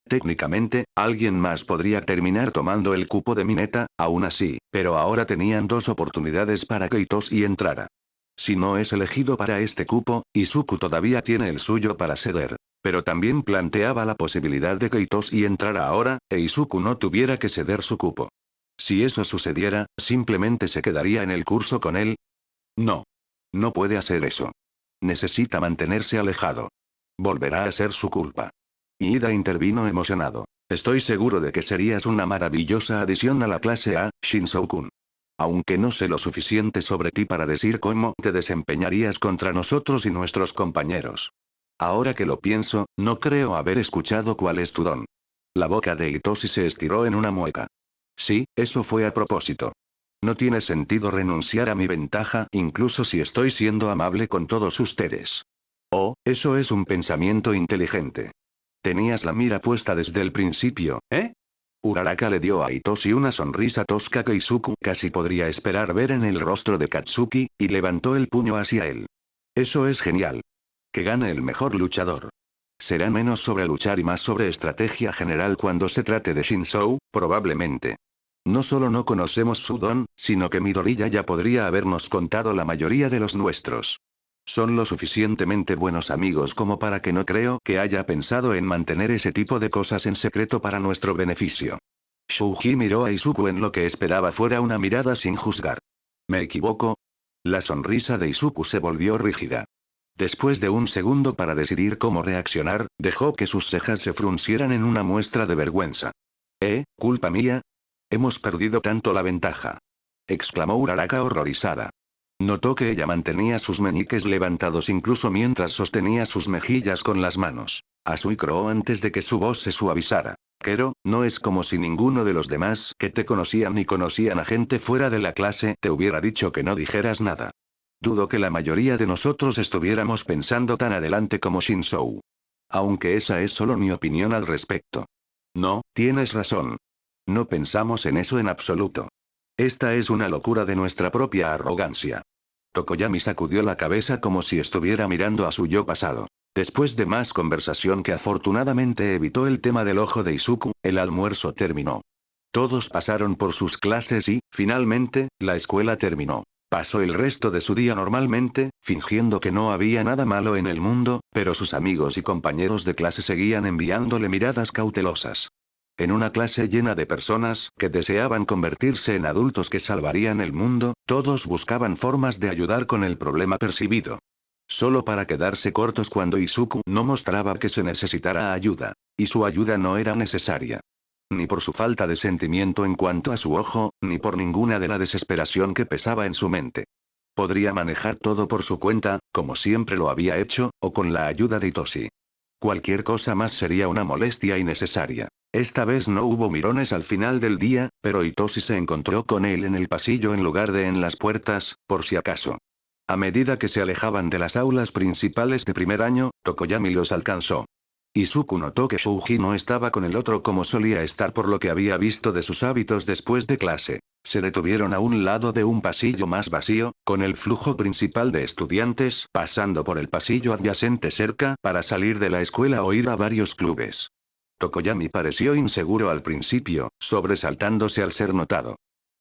Técnicamente, alguien más podría terminar tomando el cupo de Mineta, aún así, pero ahora tenían dos oportunidades para que Itoshi entrara. Si no es elegido para este cupo, Izuku todavía tiene el suyo para ceder. Pero también planteaba la posibilidad de que Itoshi entrara ahora, e Izuku no tuviera que ceder su cupo. Si eso sucediera, simplemente se quedaría en el curso con él. No. No puede hacer eso. Necesita mantenerse alejado. Volverá a ser su culpa. Iida intervino emocionado. Estoy seguro de que serías una maravillosa adición a la clase A, Shinzou-kun. Aunque no sé lo suficiente sobre ti para decir cómo te desempeñarías contra nosotros y nuestros compañeros. Ahora que lo pienso, no creo haber escuchado cuál es tu don. La boca de Hitoshi se estiró en una mueca. Sí, eso fue a propósito. No tiene sentido renunciar a mi ventaja incluso si estoy siendo amable con todos ustedes. Oh, eso es un pensamiento inteligente. Tenías la mira puesta desde el principio, ¿eh? Uraraka le dio a Hitoshi una sonrisa tosca que Izuku casi podría esperar ver en el rostro de Katsuki, y levantó el puño hacia él. Eso es genial. Que gane el mejor luchador. Será menos sobre luchar y más sobre estrategia general cuando se trate de Shinzou, probablemente. No solo no conocemos su don, sino que Midoriya ya podría habernos contado la mayoría de los nuestros. Son lo suficientemente buenos amigos como para que no creo que haya pensado en mantener ese tipo de cosas en secreto para nuestro beneficio. Shouji miró a Izuku en lo que esperaba fuera una mirada sin juzgar. ¿Me equivoco? La sonrisa de Izuku se volvió rígida. Después de un segundo para decidir cómo reaccionar, dejó que sus cejas se fruncieran en una muestra de vergüenza. ¿Culpa mía? Hemos perdido tanto la ventaja. Exclamó Uraraka horrorizada. Notó que ella mantenía sus meñiques levantados incluso mientras sostenía sus mejillas con las manos. Asui croó antes de que su voz se suavizara. Pero, no es como si ninguno de los demás que te conocían ni conocían a gente fuera de la clase te hubiera dicho que no dijeras nada. Dudo que la mayoría de nosotros estuviéramos pensando tan adelante como Shinzou. Aunque esa es solo mi opinión al respecto. No, tienes razón. No pensamos en eso en absoluto. Esta es una locura de nuestra propia arrogancia. Tokoyami sacudió la cabeza como si estuviera mirando a su yo pasado. Después de más conversación que afortunadamente evitó el tema del ojo de Izuku, el almuerzo terminó. Todos pasaron por sus clases y, finalmente, la escuela terminó. Pasó el resto de su día normalmente, fingiendo que no había nada malo en el mundo, pero sus amigos y compañeros de clase seguían enviándole miradas cautelosas. En una clase llena de personas que deseaban convertirse en adultos que salvarían el mundo, todos buscaban formas de ayudar con el problema percibido. Solo para quedarse cortos cuando Izuku no mostraba que se necesitara ayuda. Y su ayuda no era necesaria. Ni por su falta de sentimiento en cuanto a su ojo, ni por ninguna de la desesperación que pesaba en su mente. Podría manejar todo por su cuenta, como siempre lo había hecho, o con la ayuda de Hitoshi. Cualquier cosa más sería una molestia innecesaria. Esta vez no hubo mirones al final del día, pero Hitoshi se encontró con él en el pasillo en lugar de en las puertas, por si acaso. A medida que se alejaban de las aulas principales de primer año, Tokoyami los alcanzó. Izuku notó que Shouji no estaba con el otro como solía estar por lo que había visto de sus hábitos después de clase. Se detuvieron a un lado de un pasillo más vacío, con el flujo principal de estudiantes pasando por el pasillo adyacente cerca para salir de la escuela o ir a varios clubes. Tokoyami pareció inseguro al principio, sobresaltándose al ser notado.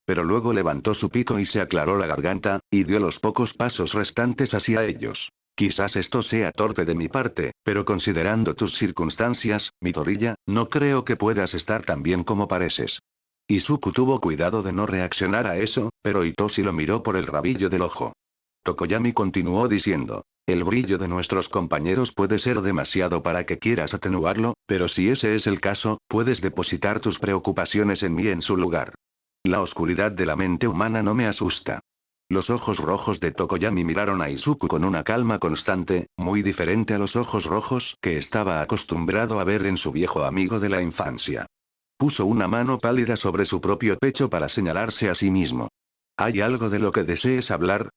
Pero luego levantó su pico y se aclaró la garganta, y dio los pocos pasos restantes hacia ellos. Quizás esto sea torpe de mi parte, pero considerando tus circunstancias, Midoriya, no creo que puedas estar tan bien como pareces. Izuku tuvo cuidado de no reaccionar a eso, pero Hitoshi lo miró por el rabillo del ojo. Tokoyami continuó diciendo. El brillo de nuestros compañeros puede ser demasiado para que quieras atenuarlo, pero si ese es el caso, puedes depositar tus preocupaciones en mí en su lugar. La oscuridad de la mente humana no me asusta. Los ojos rojos de Tokoyami miraron a Izuku con una calma constante, muy diferente a los ojos rojos que estaba acostumbrado a ver en su viejo amigo de la infancia. Puso una mano pálida sobre su propio pecho para señalarse a sí mismo. ¿Hay algo de lo que desees hablar?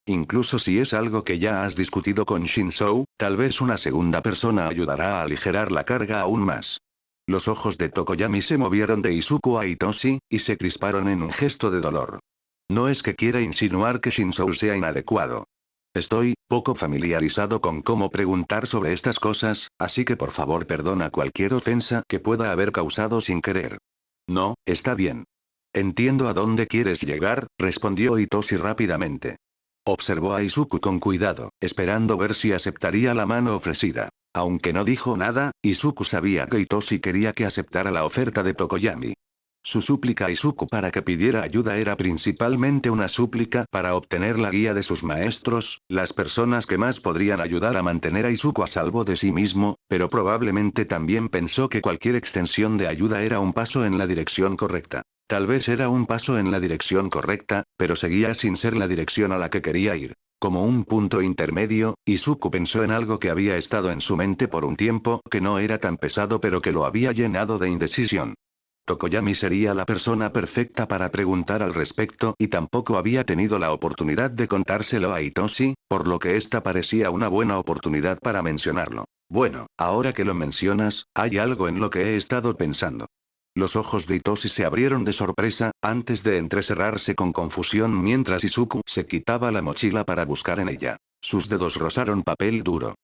Incluso si es algo que ya has discutido con Shinzou, tal vez una segunda persona ayudará a aligerar la carga aún más. Los ojos de Tokoyami se movieron de Izuku a Hitoshi, y se crisparon en un gesto de dolor. No es que quiera insinuar que Shinzou sea inadecuado. Estoy poco familiarizado con cómo preguntar sobre estas cosas, así que por favor perdona cualquier ofensa que pueda haber causado sin querer. No, está bien. Entiendo a dónde quieres llegar, respondió Hitoshi rápidamente. Observó a Izuku con cuidado, esperando ver si aceptaría la mano ofrecida. Aunque no dijo nada, Izuku sabía que Hitoshi quería que aceptara la oferta de Tokoyami. Su súplica a Izuku para que pidiera ayuda era principalmente una súplica para obtener la guía de sus maestros, las personas que más podrían ayudar a mantener a Izuku a salvo de sí mismo, pero probablemente también pensó que cualquier extensión de ayuda era un paso en la dirección correcta. Tal vez era un paso en la dirección correcta, pero seguía sin ser la dirección a la que quería ir. Como un punto intermedio, Izuku pensó en algo que había estado en su mente por un tiempo, que no era tan pesado pero que lo había llenado de indecisión. Tokoyami sería la persona perfecta para preguntar al respecto y tampoco había tenido la oportunidad de contárselo a Hitoshi, por lo que esta parecía una buena oportunidad para mencionarlo. Bueno, ahora que lo mencionas, hay algo en lo que he estado pensando. Los ojos de Hitoshi se abrieron de sorpresa, antes de entrecerrarse con confusión mientras Izuku se quitaba la mochila para buscar en ella. Sus dedos rozaron papel duro.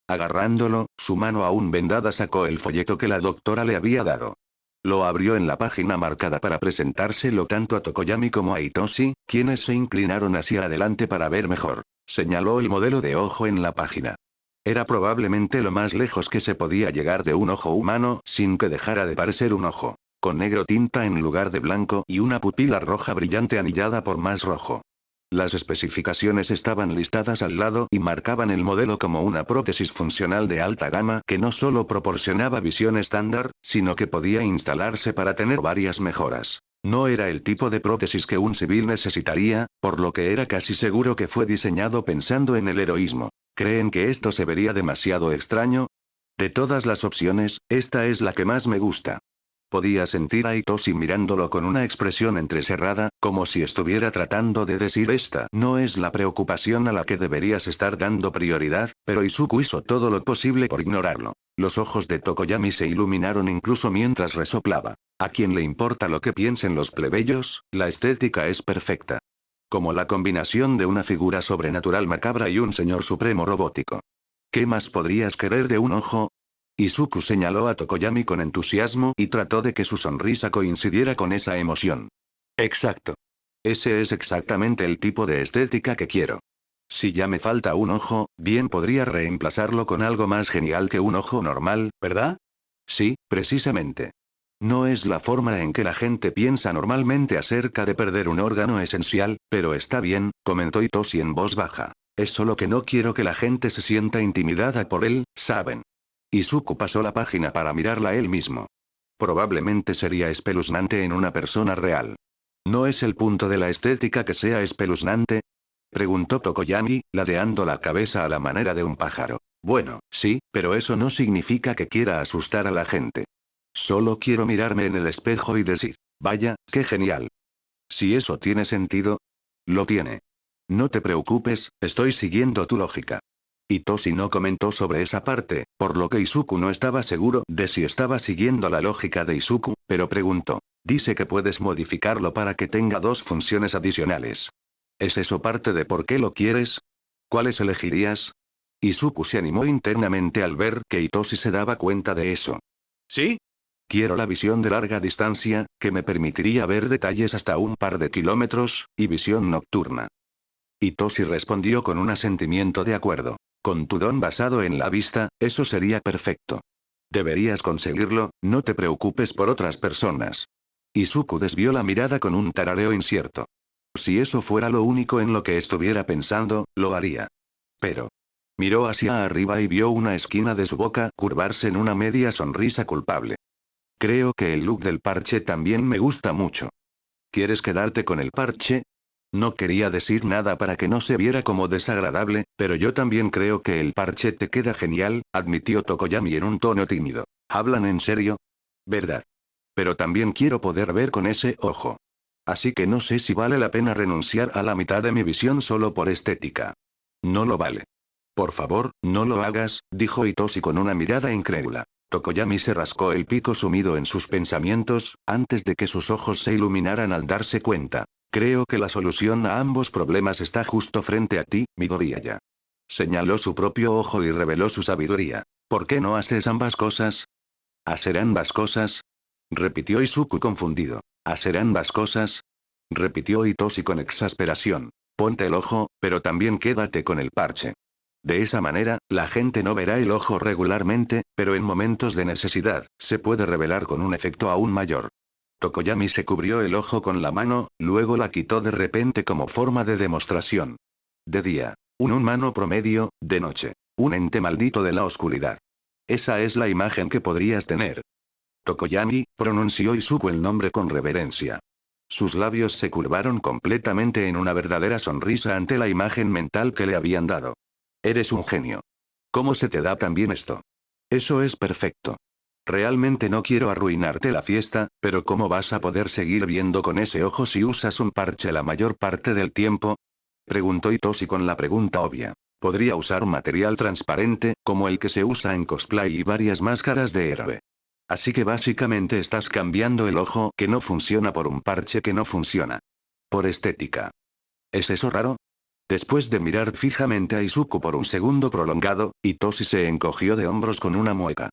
Agarrándolo, su mano aún vendada sacó el folleto que la doctora le había dado. Lo abrió en la página marcada para presentárselo tanto a Tokoyami como a Hitoshi, quienes se inclinaron hacia adelante para ver mejor. Señaló el modelo de ojo en la página. Era probablemente lo más lejos que se podía llegar de un ojo humano sin que dejara de parecer un ojo. Con negro tinta en lugar de blanco y una pupila roja brillante anillada por más rojo. Las especificaciones estaban listadas al lado y marcaban el modelo como una prótesis funcional de alta gama que no solo proporcionaba visión estándar, sino que podía instalarse para tener varias mejoras. No era el tipo de prótesis que un civil necesitaría, por lo que era casi seguro que fue diseñado pensando en el heroísmo. ¿Creen que esto se vería demasiado extraño? De todas las opciones, esta es la que más me gusta. Podía sentir a Hitoshi mirándolo con una expresión entrecerrada, como si estuviera tratando de decir esta no es la preocupación a la que deberías estar dando prioridad, pero Izuku hizo todo lo posible por ignorarlo. Los ojos de Tokoyami se iluminaron incluso mientras resoplaba. ¿A quién le importa lo que piensen los plebeyos? La estética es perfecta. Como la combinación de una figura sobrenatural macabra y un señor supremo robótico. ¿Qué más podrías querer de un ojo? Izuku señaló a Tokoyami con entusiasmo y trató de que su sonrisa coincidiera con esa emoción. Exacto. Ese es exactamente el tipo de estética que quiero. Si ya me falta un ojo, bien podría reemplazarlo con algo más genial que un ojo normal, ¿verdad? Sí, precisamente. No es la forma en que la gente piensa normalmente acerca de perder un órgano esencial, pero está bien, comentó Hitoshi en voz baja. Es solo que no quiero que la gente se sienta intimidada por él, ¿saben? Izuku pasó la página para mirarla él mismo. Probablemente sería espeluznante en una persona real. ¿No es el punto de la estética que sea espeluznante? Preguntó Tokoyami, ladeando la cabeza a la manera de un pájaro. Bueno, sí, pero eso no significa que quiera asustar a la gente. Solo quiero mirarme en el espejo y decir, vaya, qué genial. Si eso tiene sentido, lo tiene. No te preocupes, estoy siguiendo tu lógica. Hitoshi no comentó sobre esa parte, por lo que Izuku no estaba seguro de si estaba siguiendo la lógica de Izuku, pero preguntó. Dice que puedes modificarlo para que tenga dos funciones adicionales. ¿Es eso parte de por qué lo quieres? ¿Cuáles elegirías? Izuku se animó internamente al ver que Hitoshi se daba cuenta de eso. ¿Sí? Quiero la visión de larga distancia, que me permitiría ver detalles hasta un par de kilómetros, y visión nocturna. Hitoshi respondió con un asentimiento de acuerdo. Con tu don basado en la vista, eso sería perfecto. Deberías conseguirlo, no te preocupes por otras personas. Izuku desvió la mirada con un tarareo incierto. Si eso fuera lo único en lo que estuviera pensando, lo haría. Pero. Miró hacia arriba y vio una esquina de su boca curvarse en una media sonrisa culpable. Creo que el look del parche también me gusta mucho. ¿Quieres quedarte con el parche? No quería decir nada para que no se viera como desagradable, pero yo también creo que el parche te queda genial, admitió Tokoyami en un tono tímido. ¿Hablan en serio? ¿Verdad? Pero también quiero poder ver con ese ojo. Así que no sé si vale la pena renunciar a la mitad de mi visión solo por estética. No lo vale. Por favor, no lo hagas, dijo Hitoshi con una mirada incrédula. Tokoyami se rascó el pico sumido en sus pensamientos, antes de que sus ojos se iluminaran al darse cuenta. Creo que la solución a ambos problemas está justo frente a ti, Midoriyaya. Señaló su propio ojo y reveló su sabiduría. ¿Por qué no haces ambas cosas? ¿Hacer ambas cosas? Repitió Izuku confundido. ¿Hacer ambas cosas? Repitió Hitoshi con exasperación. Ponte el ojo, pero también quédate con el parche. De esa manera, la gente no verá el ojo regularmente, pero en momentos de necesidad, se puede revelar con un efecto aún mayor. Tokoyami se cubrió el ojo con la mano, luego la quitó de repente como forma de demostración. De día. Un humano promedio, de noche. Un ente maldito de la oscuridad. Esa es la imagen que podrías tener. Tokoyami, pronunció Izuku el nombre con reverencia. Sus labios se curvaron completamente en una verdadera sonrisa ante la imagen mental que le habían dado. Eres un genio. ¿Cómo se te da tan bien esto? Eso es perfecto. Realmente no quiero arruinarte la fiesta, pero ¿cómo vas a poder seguir viendo con ese ojo si usas un parche la mayor parte del tiempo? Preguntó Hitoshi con la pregunta obvia. Podría usar material transparente, como el que se usa en cosplay y varias máscaras de héroe. Así que básicamente estás cambiando el ojo que no funciona por un parche que no funciona. Por estética. ¿Es eso raro? Después de mirar fijamente a Izuku por un segundo prolongado, Hitoshi se encogió de hombros con una mueca.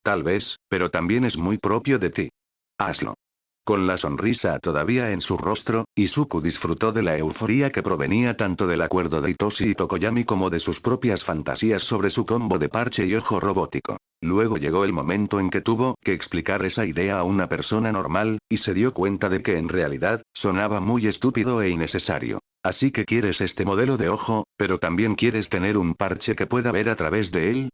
Tal vez, pero también es muy propio de ti. Hazlo. Con la sonrisa todavía en su rostro, Izuku disfrutó de la euforía que provenía tanto del acuerdo de Hitoshi y Tokoyami como de sus propias fantasías sobre su combo de parche y ojo robótico. Luego llegó el momento en que tuvo que explicar esa idea a una persona normal, y se dio cuenta de que en realidad, sonaba muy estúpido e innecesario. Así que quieres este modelo de ojo, pero también quieres tener un parche que pueda ver a través de él.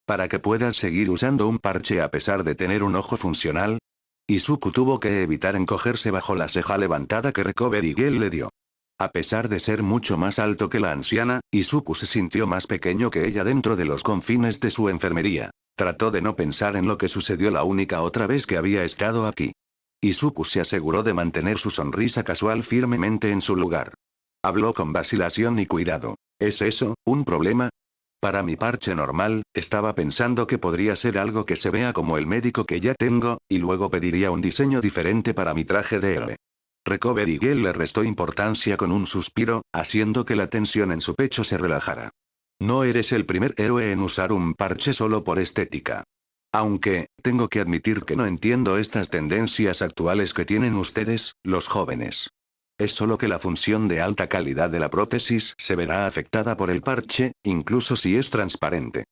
Para que puedas seguir usando un parche a pesar de tener un ojo funcional. Izuku tuvo que evitar encogerse bajo la ceja levantada que Recovery Girl le dio. A pesar de ser mucho más alto que la anciana, Izuku se sintió más pequeño que ella dentro de los confines de su enfermería. Trató de no pensar en lo que sucedió la única otra vez que había estado aquí. Izuku se aseguró de mantener su sonrisa casual firmemente en su lugar. Habló con vacilación y cuidado. ¿Es eso, un problema? Para mi parche normal, estaba pensando que podría ser algo que se vea como el médico que ya tengo, y luego pediría un diseño diferente para mi traje de héroe. Recovery Girl le restó importancia con un suspiro, haciendo que la tensión en su pecho se relajara. No eres el primer héroe en usar un parche solo por estética. Aunque, tengo que admitir que no entiendo estas tendencias actuales que tienen ustedes, los jóvenes. Es solo que la función de alta calidad de la prótesis se verá afectada por el parche, incluso si es transparente.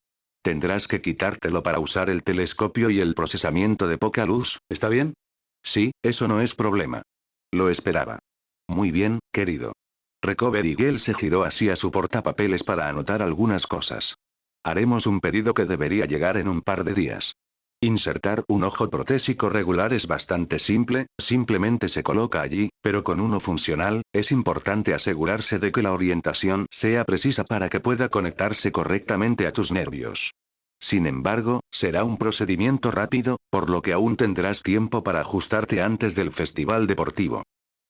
Tendrás que quitártelo para usar el telescopio y el procesamiento de poca luz, ¿está bien? Sí, eso no es problema. Lo esperaba. Muy bien, querido. Recovery Girl se giró hacia su portapapeles para anotar algunas cosas. Haremos un pedido que debería llegar en un par de días. Insertar un ojo protésico regular es bastante simple, simplemente se coloca allí, pero con uno funcional, es importante asegurarse de que la orientación sea precisa para que pueda conectarse correctamente a tus nervios. Sin embargo, será un procedimiento rápido, por lo que aún tendrás tiempo para ajustarte antes del festival deportivo.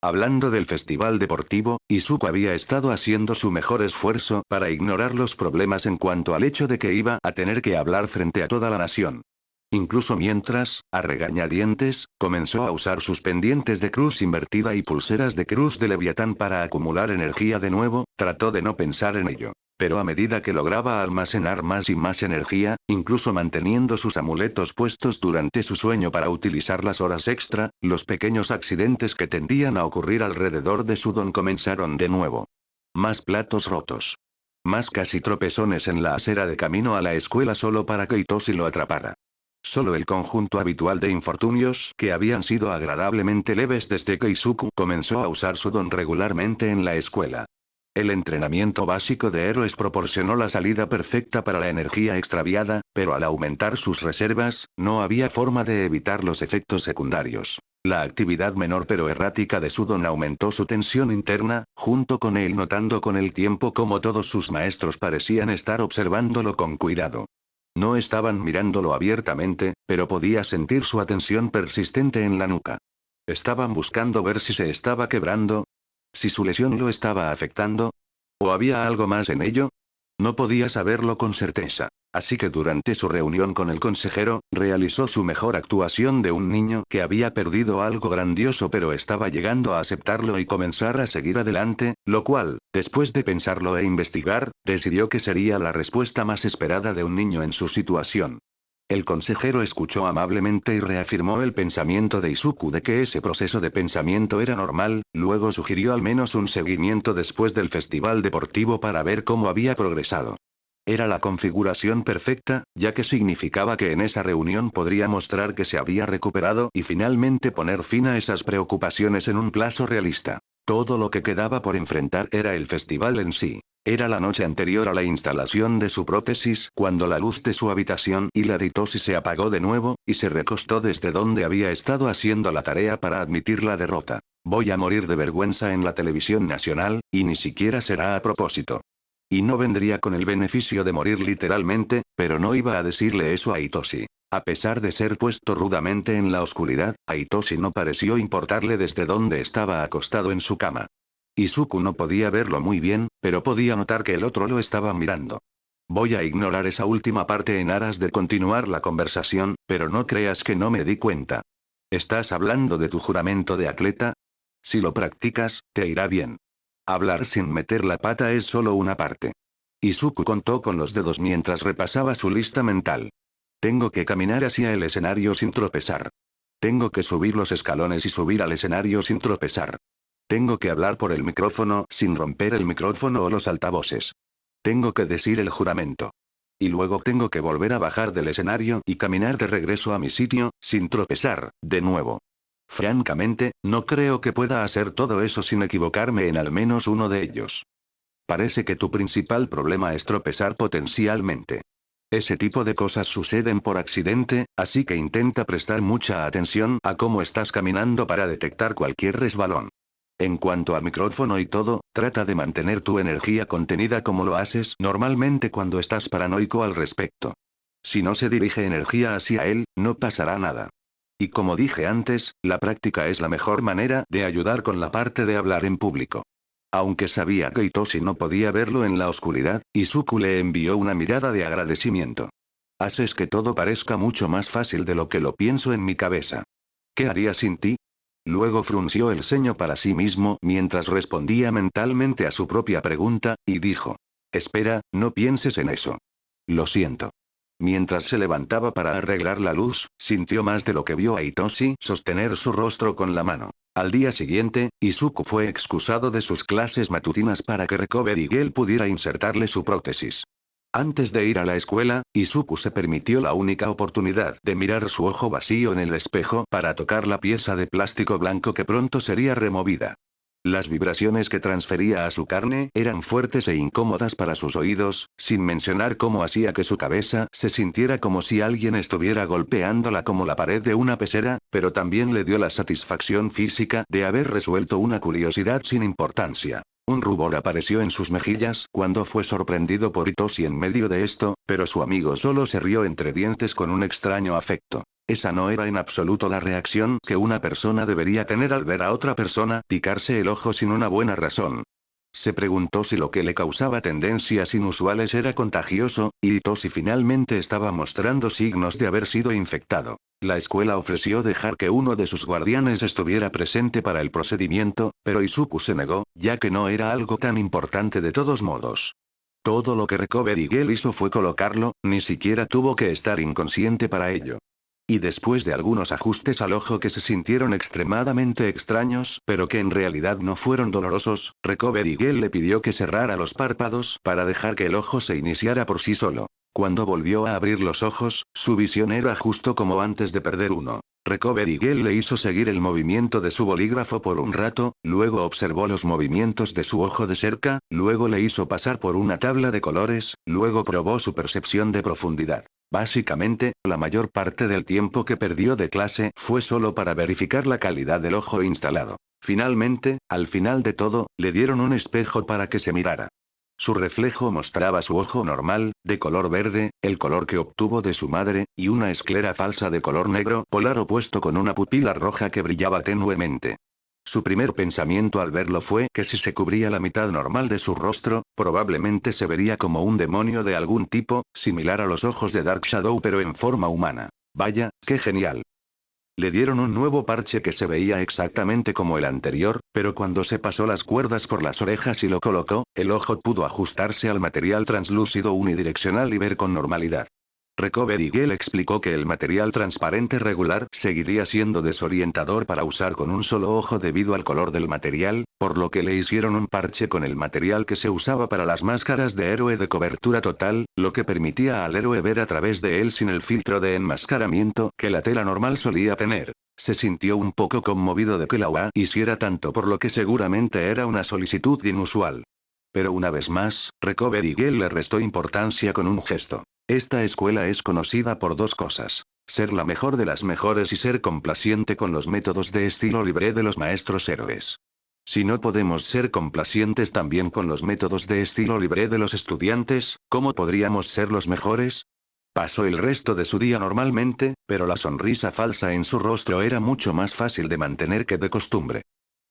Hablando del festival deportivo, Izuku había estado haciendo su mejor esfuerzo para ignorar los problemas en cuanto al hecho de que iba a tener que hablar frente a toda la nación. Incluso mientras, a regañadientes, comenzó a usar sus pendientes de cruz invertida y pulseras de cruz de Leviatán para acumular energía de nuevo, trató de no pensar en ello. Pero a medida que lograba almacenar más y más energía, incluso manteniendo sus amuletos puestos durante su sueño para utilizar las horas extra, los pequeños accidentes que tendían a ocurrir alrededor de su don comenzaron de nuevo. Más platos rotos. Más casi tropezones en la acera de camino a la escuela solo para que Hitoshi lo atrapara. Solo el conjunto habitual de infortunios que habían sido agradablemente leves desde que Izuku comenzó a usar su don regularmente en la escuela. El entrenamiento básico de héroes proporcionó la salida perfecta para la energía extraviada, pero al aumentar sus reservas, no había forma de evitar los efectos secundarios. La actividad menor pero errática de su don aumentó su tensión interna, junto con él notando con el tiempo cómo todos sus maestros parecían estar observándolo con cuidado. No estaban mirándolo abiertamente, pero podía sentir su atención persistente en la nuca. Estaban buscando ver si se estaba quebrando. Si su lesión lo estaba afectando. ¿O había algo más en ello? No podía saberlo con certeza. Así que durante su reunión con el consejero, realizó su mejor actuación de un niño que había perdido algo grandioso pero estaba llegando a aceptarlo y comenzar a seguir adelante, lo cual, después de pensarlo e investigar, decidió que sería la respuesta más esperada de un niño en su situación. El consejero escuchó amablemente y reafirmó el pensamiento de Izuku de que ese proceso de pensamiento era normal, luego sugirió al menos un seguimiento después del festival deportivo para ver cómo había progresado. Era la configuración perfecta, ya que significaba que en esa reunión podría mostrar que se había recuperado y finalmente poner fin a esas preocupaciones en un plazo realista. Todo lo que quedaba por enfrentar era el festival en sí. Era la noche anterior a la instalación de su prótesis cuando la luz de su habitación y la de Hitoshi se apagó de nuevo, y se recostó desde donde había estado haciendo la tarea para admitir la derrota. Voy a morir de vergüenza en la televisión nacional, y ni siquiera será a propósito. Y no vendría con el beneficio de morir literalmente, pero no iba a decirle eso a Hitoshi. A pesar de ser puesto rudamente en la oscuridad, a Hitoshi no pareció importarle desde donde estaba acostado en su cama. Izuku no podía verlo muy bien, pero podía notar que el otro lo estaba mirando. Voy a ignorar esa última parte en aras de continuar la conversación, pero no creas que no me di cuenta. ¿Estás hablando de tu juramento de atleta? Si lo practicas, te irá bien. Hablar sin meter la pata es solo una parte. Izuku contó con los dedos mientras repasaba su lista mental. Tengo que caminar hacia el escenario sin tropezar. Tengo que subir los escalones y subir al escenario sin tropezar. Tengo que hablar por el micrófono sin romper el micrófono o los altavoces. Tengo que decir el juramento. Y luego tengo que volver a bajar del escenario y caminar de regreso a mi sitio, sin tropezar, de nuevo. Francamente, no creo que pueda hacer todo eso sin equivocarme en al menos uno de ellos. Parece que tu principal problema es tropezar potencialmente. Ese tipo de cosas suceden por accidente, así que intenta prestar mucha atención a cómo estás caminando para detectar cualquier resbalón. En cuanto al micrófono y todo, trata de mantener tu energía contenida como lo haces normalmente cuando estás paranoico al respecto. Si no se dirige energía hacia él, no pasará nada. Y como dije antes, la práctica es la mejor manera de ayudar con la parte de hablar en público. Aunque sabía que Hitoshi no podía verlo en la oscuridad, Izuku le envió una mirada de agradecimiento. Haces que todo parezca mucho más fácil de lo que lo pienso en mi cabeza. ¿Qué haría sin ti? Luego frunció el ceño para sí mismo mientras respondía mentalmente a su propia pregunta, y dijo. Espera, no pienses en eso. Lo siento. Mientras se levantaba para arreglar la luz, sintió más de lo que vio a Hitoshi sostener su rostro con la mano. Al día siguiente, Izuku fue excusado de sus clases matutinas para que Recovery Girl pudiera insertarle su prótesis. Antes de ir a la escuela, Izuku se permitió la única oportunidad de mirar su ojo vacío en el espejo para tocar la pieza de plástico blanco que pronto sería removida. Las vibraciones que transfería a su carne eran fuertes e incómodas para sus oídos, sin mencionar cómo hacía que su cabeza se sintiera como si alguien estuviera golpeándola como la pared de una pecera, pero también le dio la satisfacción física de haber resuelto una curiosidad sin importancia. Un rubor apareció en sus mejillas cuando fue sorprendido por Hitoshi en medio de esto, pero su amigo solo se rió entre dientes con un extraño afecto. Esa no era en absoluto la reacción que una persona debería tener al ver a otra persona picarse el ojo sin una buena razón. Se preguntó si lo que le causaba tendencias inusuales era contagioso, y Hitoshi finalmente estaba mostrando signos de haber sido infectado. La escuela ofreció dejar que uno de sus guardianes estuviera presente para el procedimiento, pero Izuku se negó, ya que no era algo tan importante de todos modos. Todo lo que Recovery Girl hizo fue colocarlo, ni siquiera tuvo que estar inconsciente para ello. Y después de algunos ajustes al ojo que se sintieron extremadamente extraños, pero que en realidad no fueron dolorosos, Recovery Girl le pidió que cerrara los párpados para dejar que el ojo se iniciara por sí solo. Cuando volvió a abrir los ojos, su visión era justo como antes de perder uno. Recovery Girl le hizo seguir el movimiento de su bolígrafo por un rato, luego observó los movimientos de su ojo de cerca, luego le hizo pasar por una tabla de colores, luego probó su percepción de profundidad. Básicamente, la mayor parte del tiempo que perdió de clase fue solo para verificar la calidad del ojo instalado. Finalmente, al final de todo, le dieron un espejo para que se mirara. Su reflejo mostraba su ojo normal, de color verde, el color que obtuvo de su madre, y una esclera falsa de color negro, polar opuesto con una pupila roja que brillaba tenuemente. Su primer pensamiento al verlo fue que si se cubría la mitad normal de su rostro, probablemente se vería como un demonio de algún tipo, similar a los ojos de Dark Shadow pero en forma humana. Vaya, qué genial. Le dieron un nuevo parche que se veía exactamente como el anterior, pero cuando se pasó las cuerdas por las orejas y lo colocó, el ojo pudo ajustarse al material translúcido unidireccional y ver con normalidad. Recovery Girl explicó que el material transparente regular seguiría siendo desorientador para usar con un solo ojo debido al color del material, por lo que le hicieron un parche con el material que se usaba para las máscaras de héroe de cobertura total, lo que permitía al héroe ver a través de él sin el filtro de enmascaramiento que la tela normal solía tener. Se sintió un poco conmovido de que la UA hiciera tanto por lo que seguramente era una solicitud inusual. Pero una vez más, Recovery Girl le restó importancia con un gesto. Esta escuela es conocida por dos cosas. Ser la mejor de las mejores y ser complaciente con los métodos de estilo libre de los maestros héroes. Si no podemos ser complacientes también con los métodos de estilo libre de los estudiantes, ¿cómo podríamos ser los mejores? Pasó el resto de su día normalmente, pero la sonrisa falsa en su rostro era mucho más fácil de mantener que de costumbre.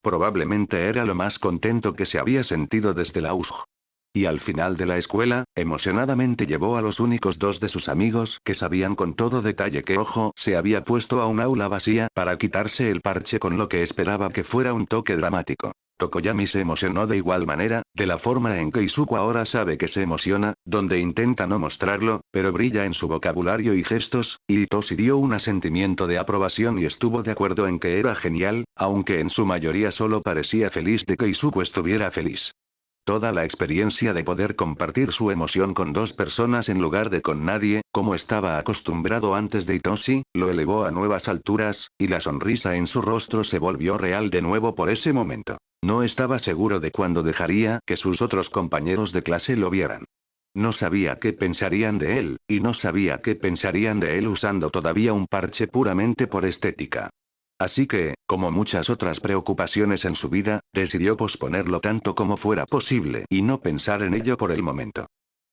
Probablemente era lo más contento que se había sentido desde la USG. Y al final de la escuela, emocionadamente llevó a los únicos dos de sus amigos que sabían con todo detalle que Ojo se había puesto a un aula vacía para quitarse el parche con lo que esperaba que fuera un toque dramático. Tokoyami se emocionó de igual manera, de la forma en que Izuku ahora sabe que se emociona, donde intenta no mostrarlo, pero brilla en su vocabulario y gestos, y Itoshi dio un asentimiento de aprobación y estuvo de acuerdo en que era genial, aunque en su mayoría solo parecía feliz de que Izuku estuviera feliz. Toda la experiencia de poder compartir su emoción con dos personas en lugar de con nadie, como estaba acostumbrado antes de Itoshi, lo elevó a nuevas alturas, y la sonrisa en su rostro se volvió real de nuevo por ese momento. No estaba seguro de cuándo dejaría que sus otros compañeros de clase lo vieran. No sabía qué pensarían de él, y no sabía qué pensarían de él usando todavía un parche puramente por estética. Así que, como muchas otras preocupaciones en su vida, decidió posponerlo tanto como fuera posible y no pensar en ello por el momento.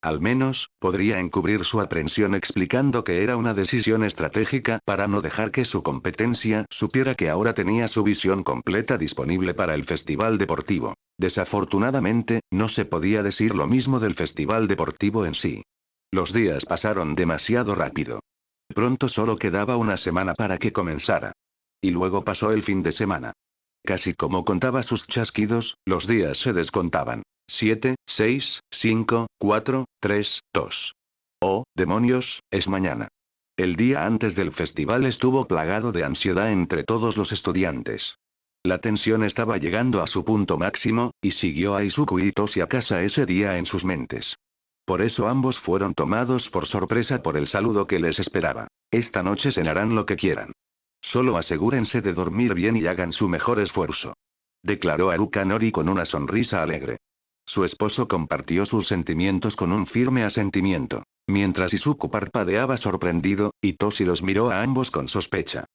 Al menos, podría encubrir su aprensión explicando que era una decisión estratégica para no dejar que su competencia supiera que ahora tenía su visión completa disponible para el festival deportivo. Desafortunadamente, no se podía decir lo mismo del festival deportivo en sí. Los días pasaron demasiado rápido. Pronto solo quedaba una semana para que comenzara. Y luego pasó el fin de semana. Casi como contaba sus chasquidos, los días se descontaban. 7, 6, 5, 4, 3, 2. Oh, demonios, es mañana. El día antes del festival estuvo plagado de ansiedad entre todos los estudiantes. La tensión estaba llegando a su punto máximo, y siguió a Izuku y Itoshi a casa ese día en sus mentes. Por eso ambos fueron tomados por sorpresa por el saludo que les esperaba. Esta noche cenarán lo que quieran. Solo asegúrense de dormir bien y hagan su mejor esfuerzo. Declaró Haruka Nori con una sonrisa alegre. Su esposo compartió sus sentimientos con un firme asentimiento. Mientras Izuku parpadeaba sorprendido, Itoshi los miró a ambos con sospecha.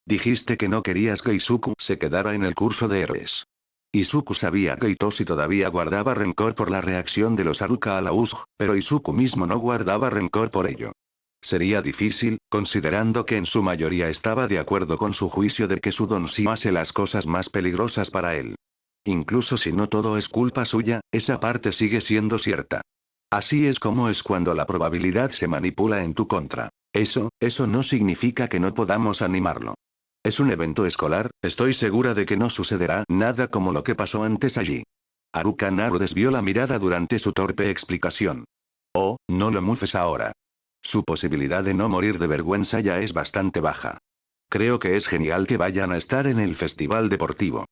Dijiste que no querías que Izuku se quedara en el curso de héroes. Izuku sabía que Itoshi todavía guardaba rencor por la reacción de los Haruka a la USG, pero Izuku mismo no guardaba rencor por ello. Sería difícil, considerando que en su mayoría estaba de acuerdo con su juicio de que su Don Sima hace las cosas más peligrosas para él. Incluso si no todo es culpa suya, esa parte sigue siendo cierta. Así es como es cuando la probabilidad se manipula en tu contra. Eso no significa que no podamos animarlo. Es un evento escolar, estoy segura de que no sucederá nada como lo que pasó antes allí. Haruka Naru desvió la mirada durante su torpe explicación. Oh, no lo mufes ahora. Su posibilidad de no morir de vergüenza ya es bastante baja. Creo que es genial que vayan a estar en el festival deportivo.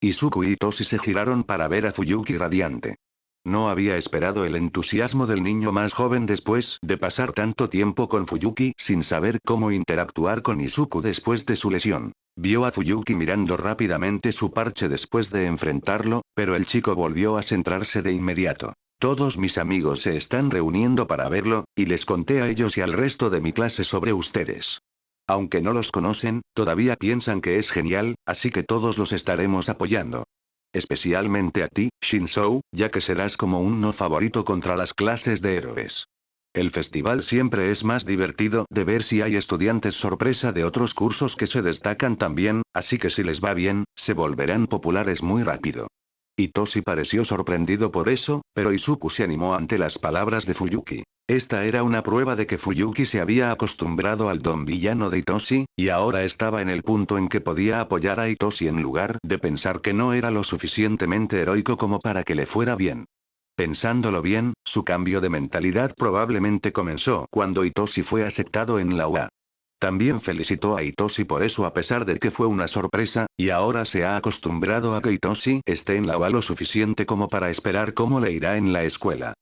Izuku y Itoshi se giraron para ver a Fuyuki radiante. No había esperado el entusiasmo del niño más joven después de pasar tanto tiempo con Fuyuki sin saber cómo interactuar con Izuku después de su lesión. Vio a Fuyuki mirando rápidamente su parche después de enfrentarlo, pero el chico volvió a centrarse de inmediato. Todos mis amigos se están reuniendo para verlo, y les conté a ellos y al resto de mi clase sobre ustedes. Aunque no los conocen, todavía piensan que es genial, así que todos los estaremos apoyando. Especialmente a ti, Shinzou, ya que serás como un no favorito contra las clases de héroes. El festival siempre es más divertido de ver si hay estudiantes sorpresa de otros cursos que se destacan también, así que si les va bien, se volverán populares muy rápido. Itoshi pareció sorprendido por eso, pero Izuku se animó ante las palabras de Fuyuki. Esta era una prueba de que Fuyuki se había acostumbrado al don villano de Itoshi, y ahora estaba en el punto en que podía apoyar a Itoshi en lugar de pensar que no era lo suficientemente heroico como para que le fuera bien. Pensándolo bien, su cambio de mentalidad probablemente comenzó cuando Itoshi fue aceptado en la UA. También felicitó a Itoshi por eso a pesar de que fue una sorpresa, y ahora se ha acostumbrado a que Itoshi esté en la UA lo suficiente como para esperar cómo le irá en la escuela.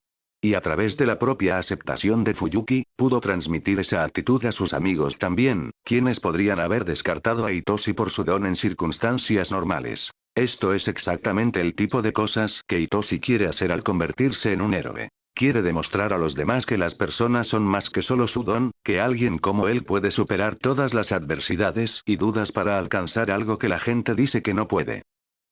Y a través de la propia aceptación de Fuyuki, pudo transmitir esa actitud a sus amigos también, quienes podrían haber descartado a Hitoshi por su don en circunstancias normales. Esto es exactamente el tipo de cosas que Hitoshi quiere hacer al convertirse en un héroe. Quiere demostrar a los demás que las personas son más que solo su don, que alguien como él puede superar todas las adversidades y dudas para alcanzar algo que la gente dice que no puede.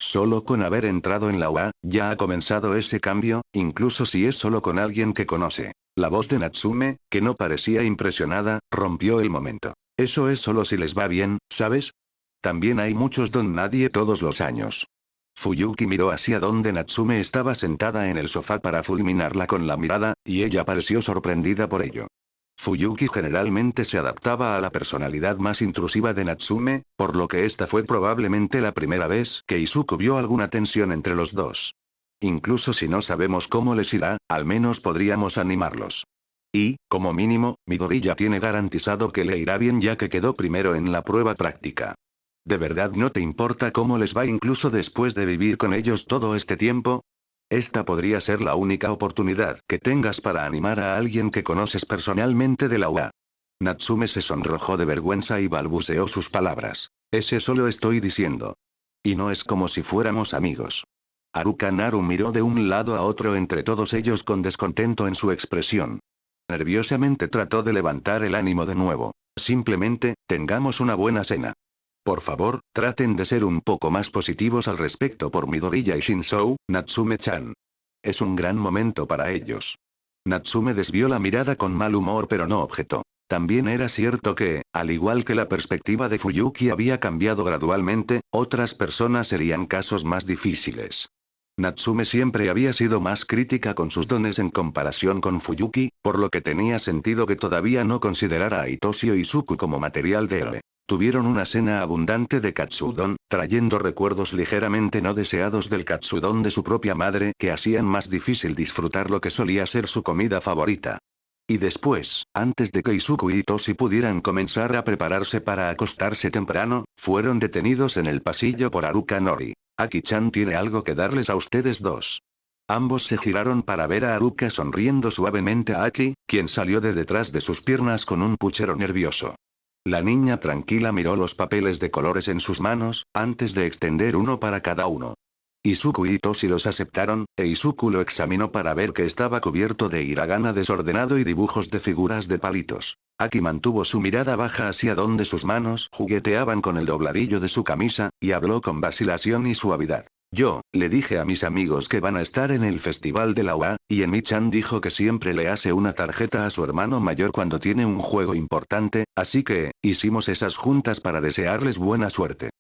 Solo con haber entrado en la UA, ya ha comenzado ese cambio, incluso si es solo con alguien que conoce. La voz de Natsume, que no parecía impresionada, rompió el momento. Eso es solo si les va bien, ¿sabes? También hay muchos don nadie todos los años. Fuyuki miró hacia donde Natsume estaba sentada en el sofá para fulminarla con la mirada, y ella pareció sorprendida por ello. Fuyuki generalmente se adaptaba a la personalidad más intrusiva de Natsume, por lo que esta fue probablemente la primera vez que Izuku vio alguna tensión entre los dos. Incluso si no sabemos cómo les irá, al menos podríamos animarlos. Y, como mínimo, Midori ya tiene garantizado que le irá bien ya que quedó primero en la prueba práctica. ¿De verdad no te importa cómo les va incluso después de vivir con ellos todo este tiempo? Esta podría ser la única oportunidad que tengas para animar a alguien que conoces personalmente de la UA. Natsume se sonrojó de vergüenza y balbuceó sus palabras. Ese solo estoy diciendo. Y no es como si fuéramos amigos. Haruka Naru miró de un lado a otro entre todos ellos con descontento en su expresión. Nerviosamente trató de levantar el ánimo de nuevo. Simplemente, tengamos una buena cena. Por favor, traten de ser un poco más positivos al respecto por Midoriya y Shinzou, Natsume-chan. Es un gran momento para ellos. Natsume desvió la mirada con mal humor pero no objetó. También era cierto que, al igual que la perspectiva de Fuyuki había cambiado gradualmente, otras personas serían casos más difíciles. Natsume siempre había sido más crítica con sus dones en comparación con Fuyuki, por lo que tenía sentido que todavía no considerara a Hitoshi o Izuku como material de héroe. Tuvieron una cena abundante de katsudon, trayendo recuerdos ligeramente no deseados del katsudon de su propia madre que hacían más difícil disfrutar lo que solía ser su comida favorita. Y después, antes de que Izuku y Hitoshi pudieran comenzar a prepararse para acostarse temprano, fueron detenidos en el pasillo por Haruka Nori. Aki-chan tiene algo que darles a ustedes dos. Ambos se giraron para ver a Haruka sonriendo suavemente a Aki, quien salió de detrás de sus piernas con un puchero nervioso. La niña tranquila miró los papeles de colores en sus manos, antes de extender uno para cada uno. Izuku y Hitoshi los aceptaron, e Izuku lo examinó para ver que estaba cubierto de hiragana desordenado y dibujos de figuras de palitos. Aki mantuvo su mirada baja hacia donde sus manos jugueteaban con el dobladillo de su camisa, y habló con vacilación y suavidad. Yo, le dije a mis amigos que van a estar en el festival de la UA, y Emi-chan dijo que siempre le hace una tarjeta a su hermano mayor cuando tiene un juego importante, así que, hicimos esas juntas para desearles buena suerte.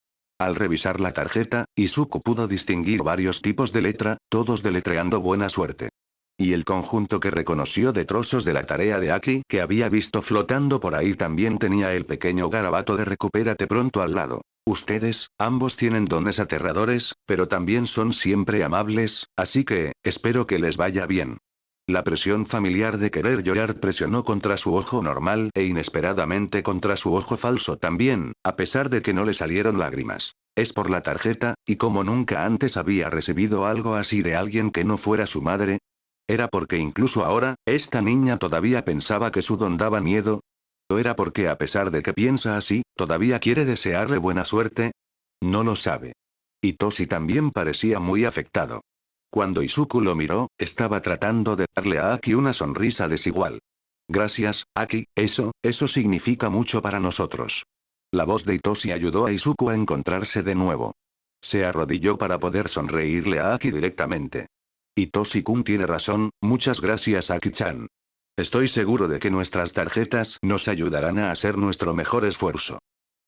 Al revisar la tarjeta, Izuku pudo distinguir varios tipos de letra, todos deletreando buena suerte. Y el conjunto que reconoció de trozos de la tarea de Aki que había visto flotando por ahí también tenía el pequeño garabato de recupérate pronto al lado. Ustedes, ambos tienen dones aterradores, pero también son siempre amables, así que, espero que les vaya bien. La presión familiar de querer llorar presionó contra su ojo normal e inesperadamente contra su ojo falso también, a pesar de que no le salieron lágrimas. Es por la tarjeta, y como nunca antes había recibido algo así de alguien que no fuera su madre. ¿Era porque incluso ahora, esta niña todavía pensaba que su don daba miedo? ¿O era porque a pesar de que piensa así, todavía quiere desearle buena suerte? No lo sabe. Hitoshi también parecía muy afectado. Cuando Izuku lo miró, estaba tratando de darle a Aki una sonrisa desigual. Gracias, Aki, eso significa mucho para nosotros. La voz de Hitoshi ayudó a Izuku a encontrarse de nuevo. Se arrodilló para poder sonreírle a Aki directamente. Hitoshi-kun tiene razón, muchas gracias Aki-chan. Estoy seguro de que nuestras tarjetas nos ayudarán a hacer nuestro mejor esfuerzo.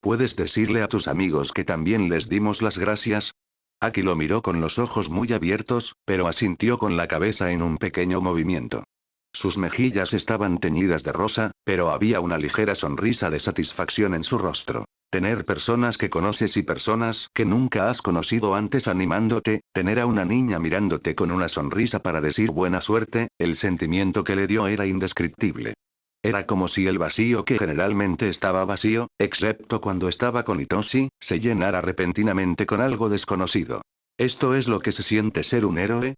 ¿Puedes decirle a tus amigos que también les dimos las gracias? Aki lo miró con los ojos muy abiertos, pero asintió con la cabeza en un pequeño movimiento. Sus mejillas estaban teñidas de rosa, pero había una ligera sonrisa de satisfacción en su rostro. Tener personas que conoces y personas que nunca has conocido antes animándote, tener a una niña mirándote con una sonrisa para decir buena suerte, el sentimiento que le dio era indescriptible. Era como si el vacío que generalmente estaba vacío, excepto cuando estaba con Hitoshi, se llenara repentinamente con algo desconocido. ¿Esto es lo que se siente ser un héroe?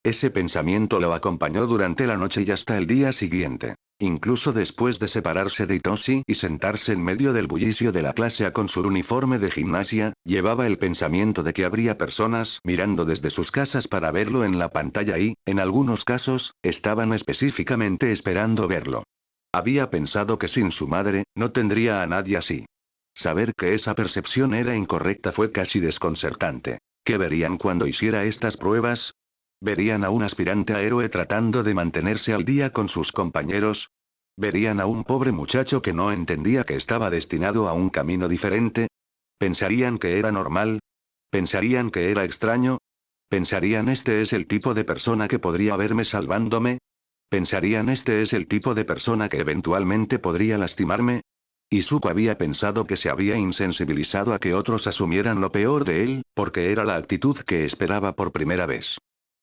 Ese pensamiento lo acompañó durante la noche y hasta el día siguiente. Incluso después de separarse de Hitoshi y sentarse en medio del bullicio de la clase con su uniforme de gimnasia, llevaba el pensamiento de que habría personas mirando desde sus casas para verlo en la pantalla y, en algunos casos, estaban específicamente esperando verlo. Había pensado que sin su madre, no tendría a nadie así. Saber que esa percepción era incorrecta fue casi desconcertante. ¿Qué verían cuando hiciera estas pruebas? ¿Verían a un aspirante a héroe tratando de mantenerse al día con sus compañeros? ¿Verían a un pobre muchacho que no entendía que estaba destinado a un camino diferente? ¿Pensarían que era normal? ¿Pensarían que era extraño? ¿Pensarían este es el tipo de persona que podría verme salvándome? ¿Pensarían este es el tipo de persona que eventualmente podría lastimarme? Izuku había pensado que se había insensibilizado a que otros asumieran lo peor de él, porque era la actitud que esperaba por primera vez.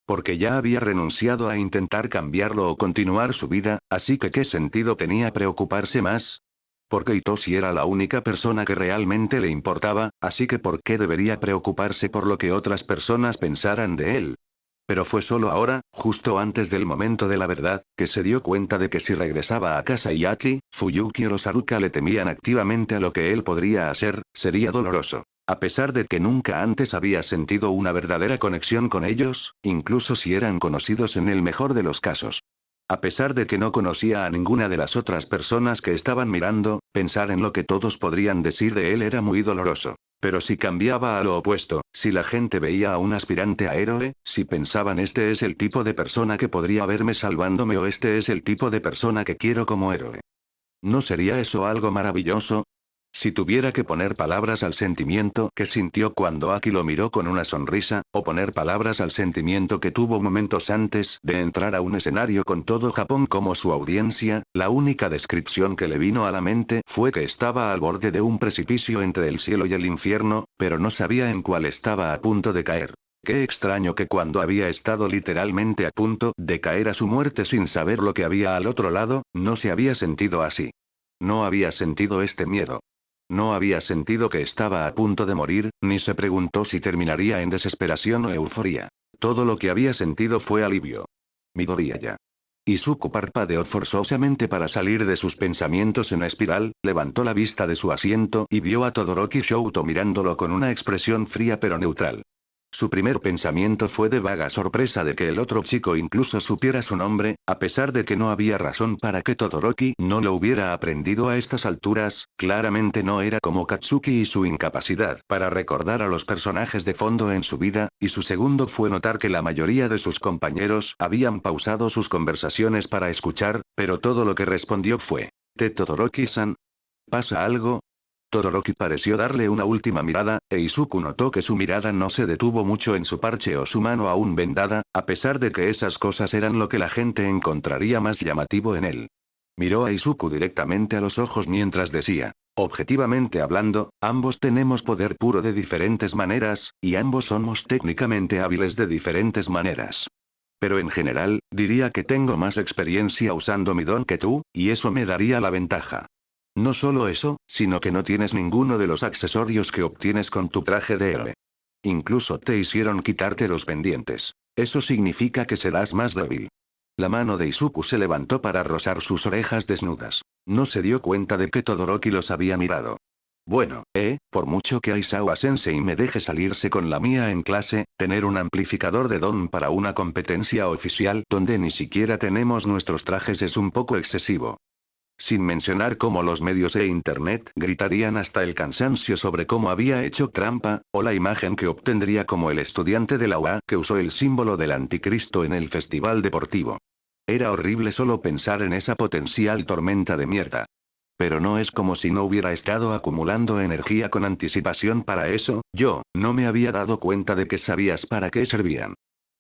Porque ya había renunciado a intentar cambiarlo o continuar su vida, así que ¿qué sentido tenía preocuparse más? Porque Hitoshi era la única persona que realmente le importaba, así que ¿por qué debería preocuparse por lo que otras personas pensaran de él? Pero fue solo ahora, justo antes del momento de la verdad, que se dio cuenta de que si regresaba a casa y Aki, Fuyuki o los Haruka le temían activamente a lo que él podría hacer, sería doloroso. A pesar de que nunca antes había sentido una verdadera conexión con ellos, incluso si eran conocidos en el mejor de los casos. A pesar de que no conocía a ninguna de las otras personas que estaban mirando, pensar en lo que todos podrían decir de él era muy doloroso. Pero si cambiaba a lo opuesto, si la gente veía a un aspirante a héroe, si pensaban este es el tipo de persona que podría verme salvándome o este es el tipo de persona que quiero como héroe. ¿No sería eso algo maravilloso? Si tuviera que poner palabras al sentimiento que sintió cuando Aki lo miró con una sonrisa, o poner palabras al sentimiento que tuvo momentos antes de entrar a un escenario con todo Japón como su audiencia, la única descripción que le vino a la mente fue que estaba al borde de un precipicio entre el cielo y el infierno, pero no sabía en cuál estaba a punto de caer. Qué extraño que cuando había estado literalmente a punto de caer a su muerte sin saber lo que había al otro lado, no se había sentido así. No había sentido este miedo. No había sentido que estaba a punto de morir, ni se preguntó si terminaría en desesperación o euforia. Todo lo que había sentido fue alivio. Midoriya. Izuku parpadeó forzosamente para salir de sus pensamientos en espiral, levantó la vista de su asiento y vio a Todoroki Shoto mirándolo con una expresión fría pero neutral. Su primer pensamiento fue de vaga sorpresa de que el otro chico incluso supiera su nombre, a pesar de que no había razón para que Todoroki no lo hubiera aprendido a estas alturas, claramente no era como Katsuki y su incapacidad para recordar a los personajes de fondo en su vida, y su segundo fue notar que la mayoría de sus compañeros habían pausado sus conversaciones para escuchar, pero todo lo que respondió fue, ¿Te Todoroki-san? ¿Pasa algo? Todoroki pareció darle una última mirada, e Izuku notó que su mirada no se detuvo mucho en su parche o su mano aún vendada, a pesar de que esas cosas eran lo que la gente encontraría más llamativo en él. Miró a Izuku directamente a los ojos mientras decía, objetivamente hablando, ambos tenemos poder puro de diferentes maneras, y ambos somos técnicamente hábiles de diferentes maneras. Pero en general, diría que tengo más experiencia usando mi don que tú, y eso me daría la ventaja. No solo eso, sino que no tienes ninguno de los accesorios que obtienes con tu traje de héroe. Incluso te hicieron quitarte los pendientes. Eso significa que serás más débil. La mano de Izuku se levantó para rozar sus orejas desnudas. No se dio cuenta de que Todoroki los había mirado. Bueno, por mucho que Aizawa-sensei me deje salirse con la mía en clase, tener un amplificador de don para una competencia oficial donde ni siquiera tenemos nuestros trajes es un poco excesivo. Sin mencionar cómo los medios e internet gritarían hasta el cansancio sobre cómo había hecho trampa, o la imagen que obtendría como el estudiante de la UA que usó el símbolo del anticristo en el festival deportivo. Era horrible solo pensar en esa potencial tormenta de mierda. Pero no es como si no hubiera estado acumulando energía con anticipación para eso, yo, no me había dado cuenta de que sabías para qué servían.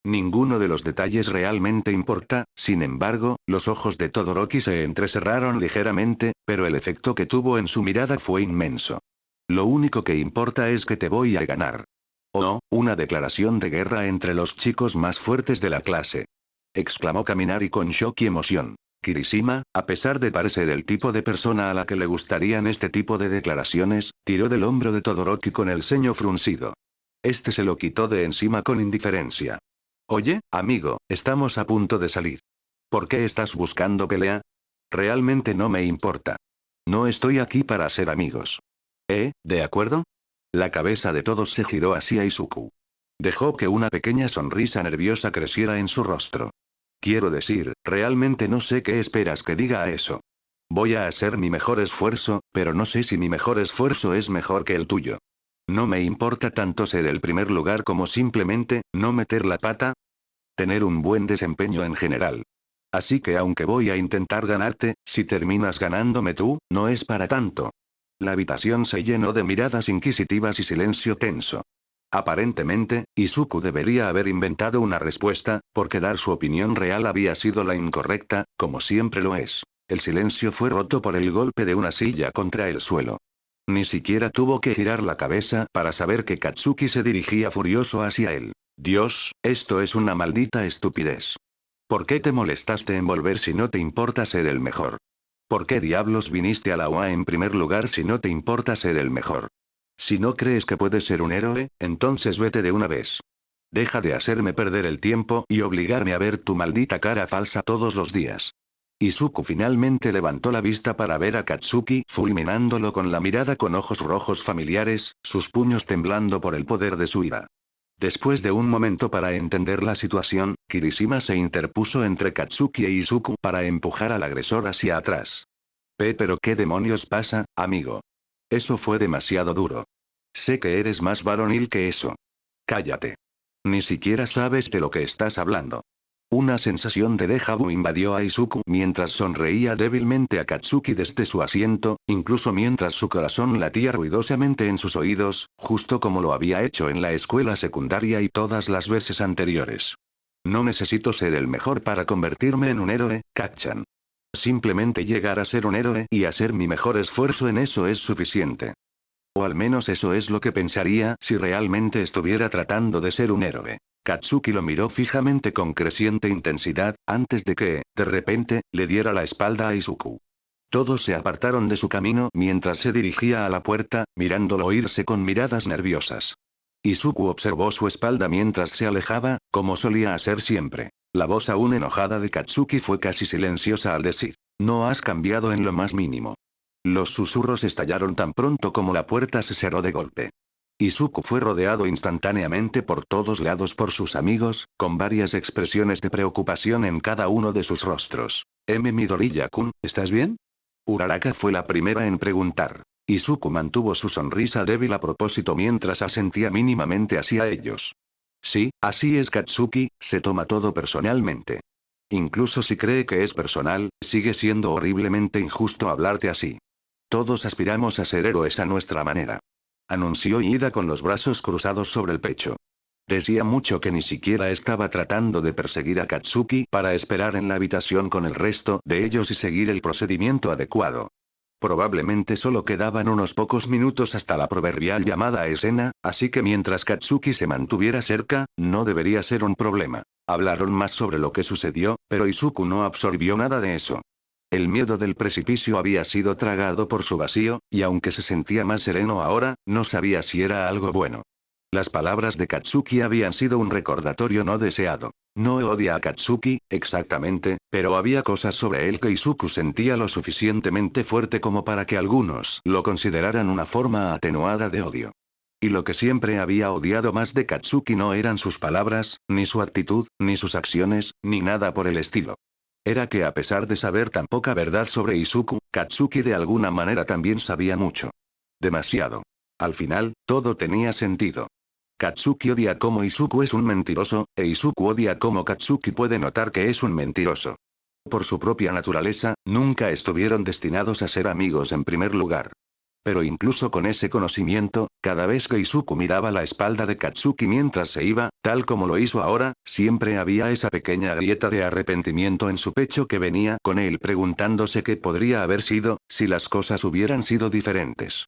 Ninguno de los detalles realmente importa, sin embargo, los ojos de Todoroki se entrecerraron ligeramente, pero el efecto que tuvo en su mirada fue inmenso. Lo único que importa es que te voy a ganar. Oh, una declaración de guerra entre los chicos más fuertes de la clase. Exclamó Kaminari con shock y emoción. Kirishima, a pesar de parecer el tipo de persona a la que le gustarían este tipo de declaraciones, tiró del hombro de Todoroki con el ceño fruncido. Este se lo quitó de encima con indiferencia. Oye, amigo, estamos a punto de salir. ¿Por qué estás buscando pelea? Realmente no me importa. No estoy aquí para ser amigos. ¿De acuerdo? La cabeza de todos se giró hacia Izuku. Dejó que una pequeña sonrisa nerviosa creciera en su rostro. Quiero decir, realmente no sé qué esperas que diga a eso. Voy a hacer mi mejor esfuerzo, pero no sé si mi mejor esfuerzo es mejor que el tuyo. No me importa tanto ser el primer lugar como simplemente, no meter la pata. Tener un buen desempeño en general. Así que aunque voy a intentar ganarte, si terminas ganándome tú, no es para tanto. La habitación se llenó de miradas inquisitivas y silencio tenso. Aparentemente, Izuku debería haber inventado una respuesta, porque dar su opinión real había sido la incorrecta, como siempre lo es. El silencio fue roto por el golpe de una silla contra el suelo. Ni siquiera tuvo que girar la cabeza para saber que Katsuki se dirigía furioso hacia él. Dios, esto es una maldita estupidez. ¿Por qué te molestaste en volver si no te importa ser el mejor? ¿Por qué diablos viniste a la UA en primer lugar si no te importa ser el mejor? Si no crees que puedes ser un héroe, entonces vete de una vez. Deja de hacerme perder el tiempo y obligarme a ver tu maldita cara falsa todos los días. Izuku finalmente levantó la vista para ver a Katsuki fulminándolo con la mirada con ojos rojos familiares, sus puños temblando por el poder de su ira. Después de un momento para entender la situación, Kirishima se interpuso entre Katsuki e Izuku para empujar al agresor hacia atrás. Pero ¿qué demonios pasa, amigo? Eso fue demasiado duro. Sé que eres más varonil que eso. Cállate. Ni siquiera sabes de lo que estás hablando. Una sensación de déjà vu invadió a Izuku mientras sonreía débilmente a Katsuki desde su asiento, incluso mientras su corazón latía ruidosamente en sus oídos, justo como lo había hecho en la escuela secundaria y todas las veces anteriores. No necesito ser el mejor para convertirme en un héroe, Kacchan. Simplemente llegar a ser un héroe y hacer mi mejor esfuerzo en eso es suficiente. O al menos eso es lo que pensaría si realmente estuviera tratando de ser un héroe. Katsuki lo miró fijamente con creciente intensidad, antes de que, de repente, le diera la espalda a Izuku. Todos se apartaron de su camino mientras se dirigía a la puerta, mirándolo irse con miradas nerviosas. Izuku observó su espalda mientras se alejaba, como solía hacer siempre. La voz aún enojada de Katsuki fue casi silenciosa al decir, no has cambiado en lo más mínimo. Los susurros estallaron tan pronto como la puerta se cerró de golpe. Izuku fue rodeado instantáneamente por todos lados por sus amigos, con varias expresiones de preocupación en cada uno de sus rostros. Midoriya-kun, ¿estás bien? Uraraka fue la primera en preguntar. Izuku mantuvo su sonrisa débil a propósito mientras asentía mínimamente hacia ellos. Sí, así es Katsuki, se toma todo personalmente. Incluso si cree que es personal, sigue siendo horriblemente injusto hablarte así. Todos aspiramos a ser héroes a nuestra manera. Anunció Ida con los brazos cruzados sobre el pecho. Decía mucho que ni siquiera estaba tratando de perseguir a Katsuki para esperar en la habitación con el resto de ellos y seguir el procedimiento adecuado. Probablemente solo quedaban unos pocos minutos hasta la proverbial llamada escena, así que mientras Katsuki se mantuviera cerca, no debería ser un problema. Hablaron más sobre lo que sucedió, pero Izuku no absorbió nada de eso. El miedo del precipicio había sido tragado por su vacío, y aunque se sentía más sereno ahora, no sabía si era algo bueno. Las palabras de Katsuki habían sido un recordatorio no deseado. No odia a Katsuki, exactamente, pero había cosas sobre él que Izuku sentía lo suficientemente fuerte como para que algunos lo consideraran una forma atenuada de odio. Y lo que siempre había odiado más de Katsuki no eran sus palabras, ni su actitud, ni sus acciones, ni nada por el estilo. Era que a pesar de saber tan poca verdad sobre Izuku, Katsuki de alguna manera también sabía mucho. Demasiado. Al final, todo tenía sentido. Katsuki odia cómo Izuku es un mentiroso, e Izuku odia cómo Katsuki puede notar que es un mentiroso. Por su propia naturaleza, nunca estuvieron destinados a ser amigos en primer lugar. Pero incluso con ese conocimiento, cada vez que Izuku miraba la espalda de Katsuki mientras se iba, tal como lo hizo ahora, siempre había esa pequeña grieta de arrepentimiento en su pecho que venía con él preguntándose qué podría haber sido, si las cosas hubieran sido diferentes.